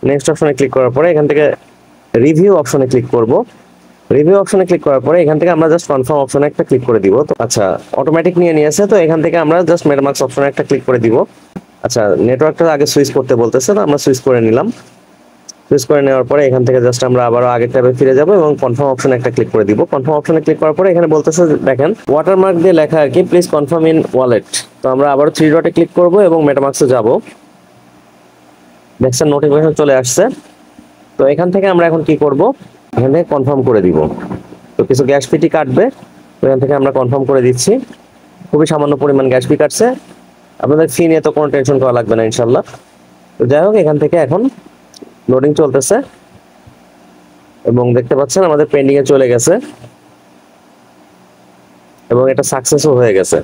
নেক্সট অপশনে ক্লিক করার পরে এখান থেকে রিভিউ অপশনে ক্লিক করব। রিভিউ অপশনে ক্লিক করার পরে এখান থেকে আমরা জাস্ট কনফার্ম অপশনে একটা ক্লিক করে দিব। তো আচ্ছা, অটোমেটিক নিয়ে নিয়েছে। তো এখান থেকে আমরা জাস্ট মেটামাস্ক অপশনে একটা ক্লিক করে দিব। আচ্ছা, নেটওয়ার্কটা আগে সুইচ করতে বলতেছে, তো আমরা সুইচ করে নিলাম। সুইচ করে নেওয়ার পরে এখান থেকে জাস্ট আমরা আবারও আগের ট্যাবে ফিরে যাব এবং কনফার্ম অপশনে একটা ক্লিক করে দিব। কনফার্ম অপশনে ক্লিক করার পরে এখানে বলতেছে, দেখেন ওয়াটারমার্ক দিয়ে লেখা আর কি, প্লিজ কনফার্ম ইন ওয়ালেট। তো আমরা আবারও 3 ডটে ক্লিক করব এবং মেটামাস্কে যাব। দেখছেন নোটিফিকেশন চলে আসছে। তো এখান থেকে আমরা এখন কি করব, এখান থেকে কনফার্ম করে দিব। তো কিছু গ্যাস ফিটি কাটবে, তো এখান থেকে আমরা কনফার্ম করে দিচ্ছি। খুবই সামান্য পরিমাণ গ্যাস ফি কাটছে, আপনাদের ফি নিয়ে তো কোনো টেনশন করা লাগবে না ইনশাল্লাহ। তো যাই হোক, এখান থেকে এখন লোডিং চলতেছে এবং দেখতে পাচ্ছেন আমাদের পেন্ডিং এ চলে গেছে এবং এটা সাকসেসও হয়ে গেছে।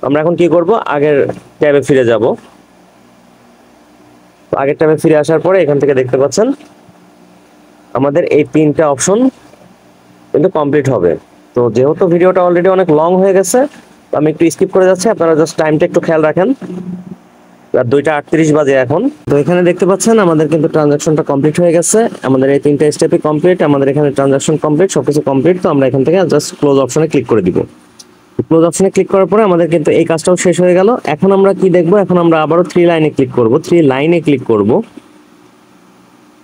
আমরা এখন কি করব, আগের ট্যাবে ফিরে যাব। তো আগের ট্যাবে ফিরে আসার পরে এখান থেকে দেখতে পাচ্ছেন আমাদের এই 3টা অপশন কিন্তু কমপ্লিট হবে। তো যেহেতু ভিডিওটা অলরেডি অনেক লং হয়ে গেছে, তো আমি একটু স্কিপ করে যাচ্ছি, আপনারা জাস্ট টাইমটা একটু খেয়াল রাখেন। রাত 2:38 বাজে এখন। তো এখানে দেখতে পাচ্ছেন আমাদের কিন্তু ট্রানজাকশনটা কমপ্লিট হয়ে গেছে। আমাদের এই 3টা স্টেপই কমপ্লিট, আমাদের এখানে ট্রানজাকশন কমপ্লিট, সবকিছু কমপ্লিট। তো আমরা এখান থেকে জাস্ট ক্লোজ অপশনে ক্লিক করে দিব। ক্লোজ অপশনে ক্লিক করার পরে আমাদের কিন্তু এই কাজটাও শেষ হয়ে গেল। এখন আমরা কি দেখবো, এখন আমরা আবারও 3 লাইনে ক্লিক করব। 3 লাইনে ক্লিক করব।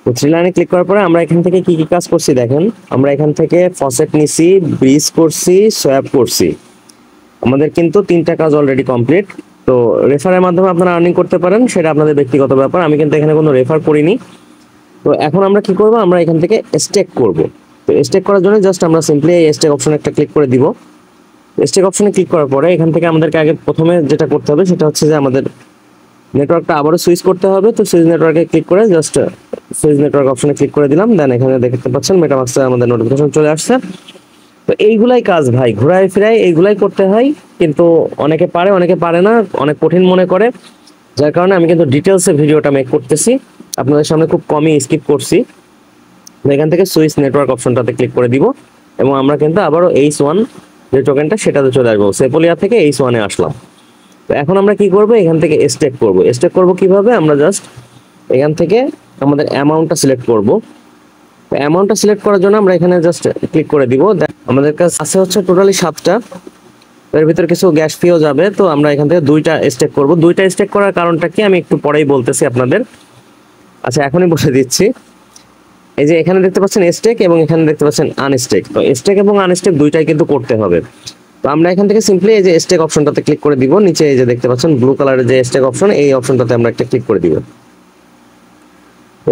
তো 3 লাইনে ক্লিক করার পরে আমরা এখান থেকে কি কি কাজ করছি দেখেন। আমরা এখান থেকে ফসেট নিছি, ব্রিজ করছি, সোয়াপ করছি। আমাদের কিন্তু 3টা কাজ অলরেডি কমপ্লিট। তো রেফারের মাধ্যমে আপনারা আর্নিং করতে পারেন, সেটা আপনাদের ব্যক্তিগত ব্যাপার। আমি কিন্তু এখানে কোনো রেফার করিনি। তো এখন আমরা কি করব, আমরা এখান থেকে স্টেক করব। তো স্টেক করার জন্য জাস্ট আমরা সিম্পলি এই স্টেক অপশনে একটা ক্লিক করে দিব। স্টেক অপশনে ক্লিক করার পরে এখান থেকে আমাদেরকে আগে প্রথমে যেটা করতে হবে সেটা হচ্ছে যে আমাদের নেটওয়ার্কটা আবারও সুইচ করতে হবে। তো সুইচ নেটওয়ার্কে ক্লিক করে জাস্ট সুইচ নেটওয়ার্ক অপশনে ক্লিক করে দিলাম। দেন এখানে দেখতে পাচ্ছেন মেটামাস্কে আমাদের নোটিফিকেশন চলে আসছে। তো এইগুলাই কাজ ভাই, ঘোরায় ফিরায় এইগুলাই করতে হয়। কিন্তু অনেকে পারে, অনেকে পারে না, অনেক কঠিন মনে করে, যার কারণে আমি কিন্তু ডিটেলসে ভিডিওটা মেক করতেছি, আপনাদের সামনে খুব কমই স্কিপ করছি। এখান থেকে সুইচ নেটওয়ার্ক অপশনটাতে ক্লিক করে দিব এবং আমরা কিন্তু আবারও H1 যে টোকেনটা সেটাতে চলে আসবো। সেপোলিয়া থেকে H1-এ আসলাম। তো এখন আমরা কি করব, এখান থেকে স্টেক করব। স্টেক করব কিভাবে, আমরা জাস্ট এখান থেকে আমাদের অ্যামাউন্টটা সিলেক্ট করব। তো অ্যামাউন্টটা সিলেক্ট করার জন্য আমরা এখানে জাস্ট ক্লিক করে দিব। আমাদের কাছে আছে হচ্ছে টোটালি 7টা, এর ভিতরে কিছু গ্যাস ফিও যাবে। তো আমরা এখান থেকে 2টা স্টেক করব। 2টা স্টেক করার কারণটা কি আমি একটু পরেই বলতেছি আপনাদের। আচ্ছা, এখনই বসে দিচ্ছি। এই যে এখানে দেখতে পাচ্ছেন স্টেক এবং এখানে দেখতে পাচ্ছেন আনস্টেক। তো স্টেক এবং আনস্টেক দুইটাই কিন্তু করতে হবে। তো আমরা এখান থেকে সিম্পলি এই যে স্টেক অপশনটাতে ক্লিক করে দিব। নিচে এই যে দেখতে পাচ্ছেন ব্লু কালারের যে স্টেক অপশন, এই অপশনটাতে আমরা একটা ক্লিক করে দিব।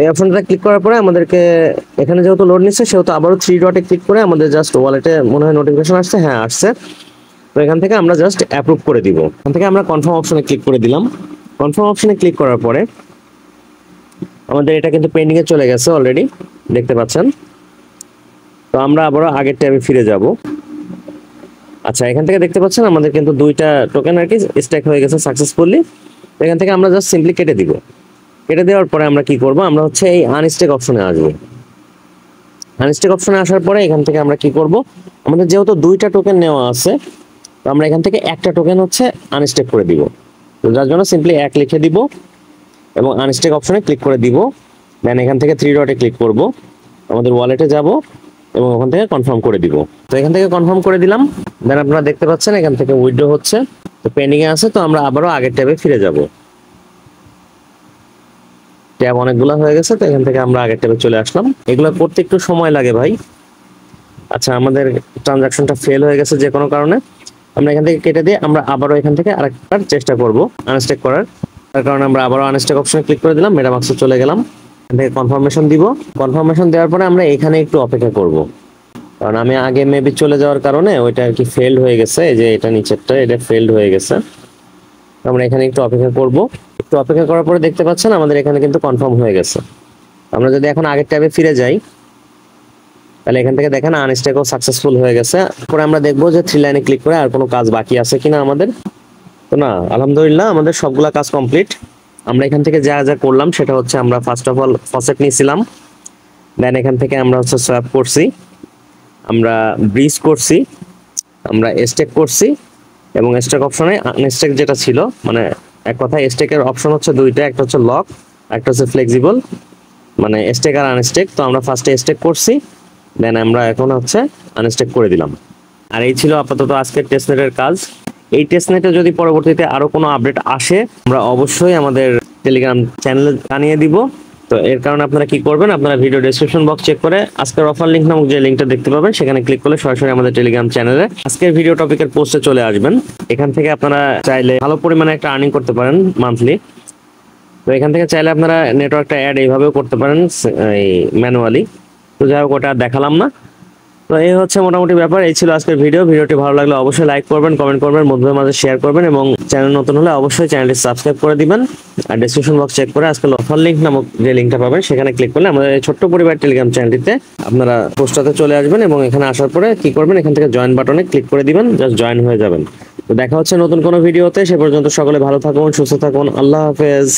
এই অপশনটাতে ক্লিক করার পরে আমাদেরকে এখানে যেহেতু লোড নিচ্ছে, সেহেতু আবারও 3 ডটে ক্লিক করে আমাদের জাস্ট ওয়ালেটে মনে হয় নোটিফিকেশন আসছে, হ্যাঁ আসছে। তো এখান থেকে আমরা জাস্ট অ্যাপ্রুভ করে দিব। এখান থেকে আমরা কনফার্ম অপশনে ক্লিক করে দিলাম। কনফার্ম অপশনে ক্লিক করার পরে আমাদের এটা কিন্তু পেন্ডিং এ চলে গেছে অলরেডি, দেখতে পাচ্ছেন। তো আমরা আবারও আগের ট্যাবে ফিরে যাব। আচ্ছা, এখান থেকে দেখতে পাচ্ছেন আমাদের কিন্তু 2টা টোকেন আর কি স্ট্যাক হয়ে গেছে সাকসেসফুলি। এখান থেকে আমরা জাস্ট সিম্পলি কেটে দিব। কেটে দেওয়ার পরে আমরা কি করব, আমরা হচ্ছে এই আনস্টেক অপশনে আসব। আনস্টেক অপশনে আসার পরে এখান থেকে আমরা কি করব, আমাদের যেহেতু 2টা টোকেন নেওয়া আছে, তো আমরা এখান থেকে একটা টোকেন হচ্ছে আনস্টেক করে দিব। তো যার জন্য সিম্পলি 1 লিখে দিব এবং আনস্টেক অপশনে ক্লিক করে দিব। দেন এখান থেকে 3 ডটে ক্লিক করব, আমাদের ওয়ালেটে যাব এবং ওখান থেকে কনফার্ম করে দিব। তো এখান থেকে কনফার্ম করে দিলাম। দেন আপনারা দেখতে পাচ্ছেন এখান থেকে উইথড্র হচ্ছে, তো পেন্ডিং এ আছে। তো আমরা আবারও আগের ট্যাবে ফিরে যাব। ট্যাব অনেকগুলো হয়ে গেছে, তো এখান থেকে আমরা আগের ট্যাবে চলে আসলাম। এগুলো করতে একটু সময় লাগে ভাই। আচ্ছা, আমাদের ট্রানজাকশনটা ফেল হয়ে গেছে যে কোনো কারণে, আমরা এখান থেকে কেটে দিয়ে আমরা আবারও এখান থেকে আরেকবার চেষ্টা করব আনস্টেক করার। তার কারণে আমরা আবারও আনস্টেক অপশনে ক্লিক করে দিলাম, মেটামাস্কে চলে গেলাম। এখান থেকে কনফার্মেশন দিব। কনফার্মেশন দেওয়ার পরে আমরা এখানে একটু অপেক্ষা করব, কারণ আমি আগে মেবি চলে যাওয়ার কারণে ওইটা আর কি ফেলড হয়ে গেছে। এই যে এটা নিচেরটা, এটা ফেলড হয়ে গেছে। আমরা এখানে একটু অপেক্ষা করব। একটু একটু অপেক্ষা করার পরে দেখতে পাচ্ছেন আমাদের এখানে কিন্তু কনফার্ম হয়ে গেছে। আমরা যদি এখন আগের ট্যাবে ফিরে যাই, তাহলে এখান থেকে দেখেন আনস্ট্যাকও সাকসেসফুল হয়ে গেছে। পরে আমরা দেখবো যে 3 লাইনে ক্লিক করে আর কোনো কাজ বাকি আছে কিনা আমাদের। তো না, আলহামদুলিল্লাহ আমাদের সবগুলা কাজ কমপ্লিট। আমরা এখান থেকে যা যা করলাম সেটা হচ্ছে আমরা ফার্স্ট অফ অল ফসেট নিয়েছিলাম, দেন এখান থেকে আমরা হচ্ছে সোয়াপ করছি, আমরা ব্রিজ করছি, আমরা স্টেক করছি, এবং স্টেক অপশনে আনস্টেক যেটা ছিল, মানে এক কথায় স্টেকের অপশন হচ্ছে দুইটা, একটা হচ্ছে লক, একটা হচ্ছে ফ্লেক্সিবল, মানে স্টেক আর আনস্টেক। তো আমরা ফার্স্টে স্টেক করছি, দেন আমরা এখন হচ্ছে আনস্টেক করে দিলাম। আর এই ছিল আপাতত আজকের টেস্টনেটের কাজ। এই টেস্টনেটে যদি পরবর্তীতে আরো কোনো আপডেট আসে আমরা অবশ্যই আমাদের টেলিগ্রাম চ্যানেলে জানিয়ে দিব। তো এর কারণে আপনারা কি করবেন, আপনারা ভিডিও ডেসক্রিপশন বক্স চেক করে আজকের অফার লিংক নামক যে লিংকটা দেখতে পাবেন সেখানে ক্লিক করলে সরাসরি আমাদের টেলিগ্রাম চ্যানেলে আজকের ভিডিও টপিকের পোস্টে চলে আসবেন। এখান থেকে আপনারা চাইলে ভালো পরিমাণে একটা আর্নিং করতে পারেন মান্থলি। তো এখান থেকে চাইলে আপনারা নেটওয়ার্কটা অ্যাড এইভাবেও করতে পারেন এই ম্যানুয়ালি। তো যাই হোক, ওটা দেখালাম না। তো এই হচ্ছে মোটামুটি ব্যাপার। এই ছিল আজকের ভিডিওটি ভালো লাগলে অবশ্যই লাইক করবেন, কমেন্ট করবেন, বন্ধুদের মাঝে শেয়ার করবেন, এবং চ্যানেল নতুন হলে অবশ্যই চ্যানেলটি সাবস্ক্রাইব করে দিবেন। আর ডেসক্রিপশন বক্স চেক করে আজকে অফার লিংক নামক যে লিংকটা পাবেন সেখানে ক্লিক করলে আমাদের এই ছোট্ট পরিবার টেলিগ্রাম চ্যানেলটিতে আপনারা পোস্টটাতে চলে আসবেন, এবং এখানে আসার পরে কি করবেন, এখান থেকে জয়েন বাটনে ক্লিক করে দিবেন, জাস্ট জয়েন হয়ে যাবেন। তো দেখা হচ্ছে নতুন কোনো ভিডিওতে। সে পর্যন্ত সকলে ভালো থাকুন, সুস্থ থাকুন, আল্লাহ হাফেজ।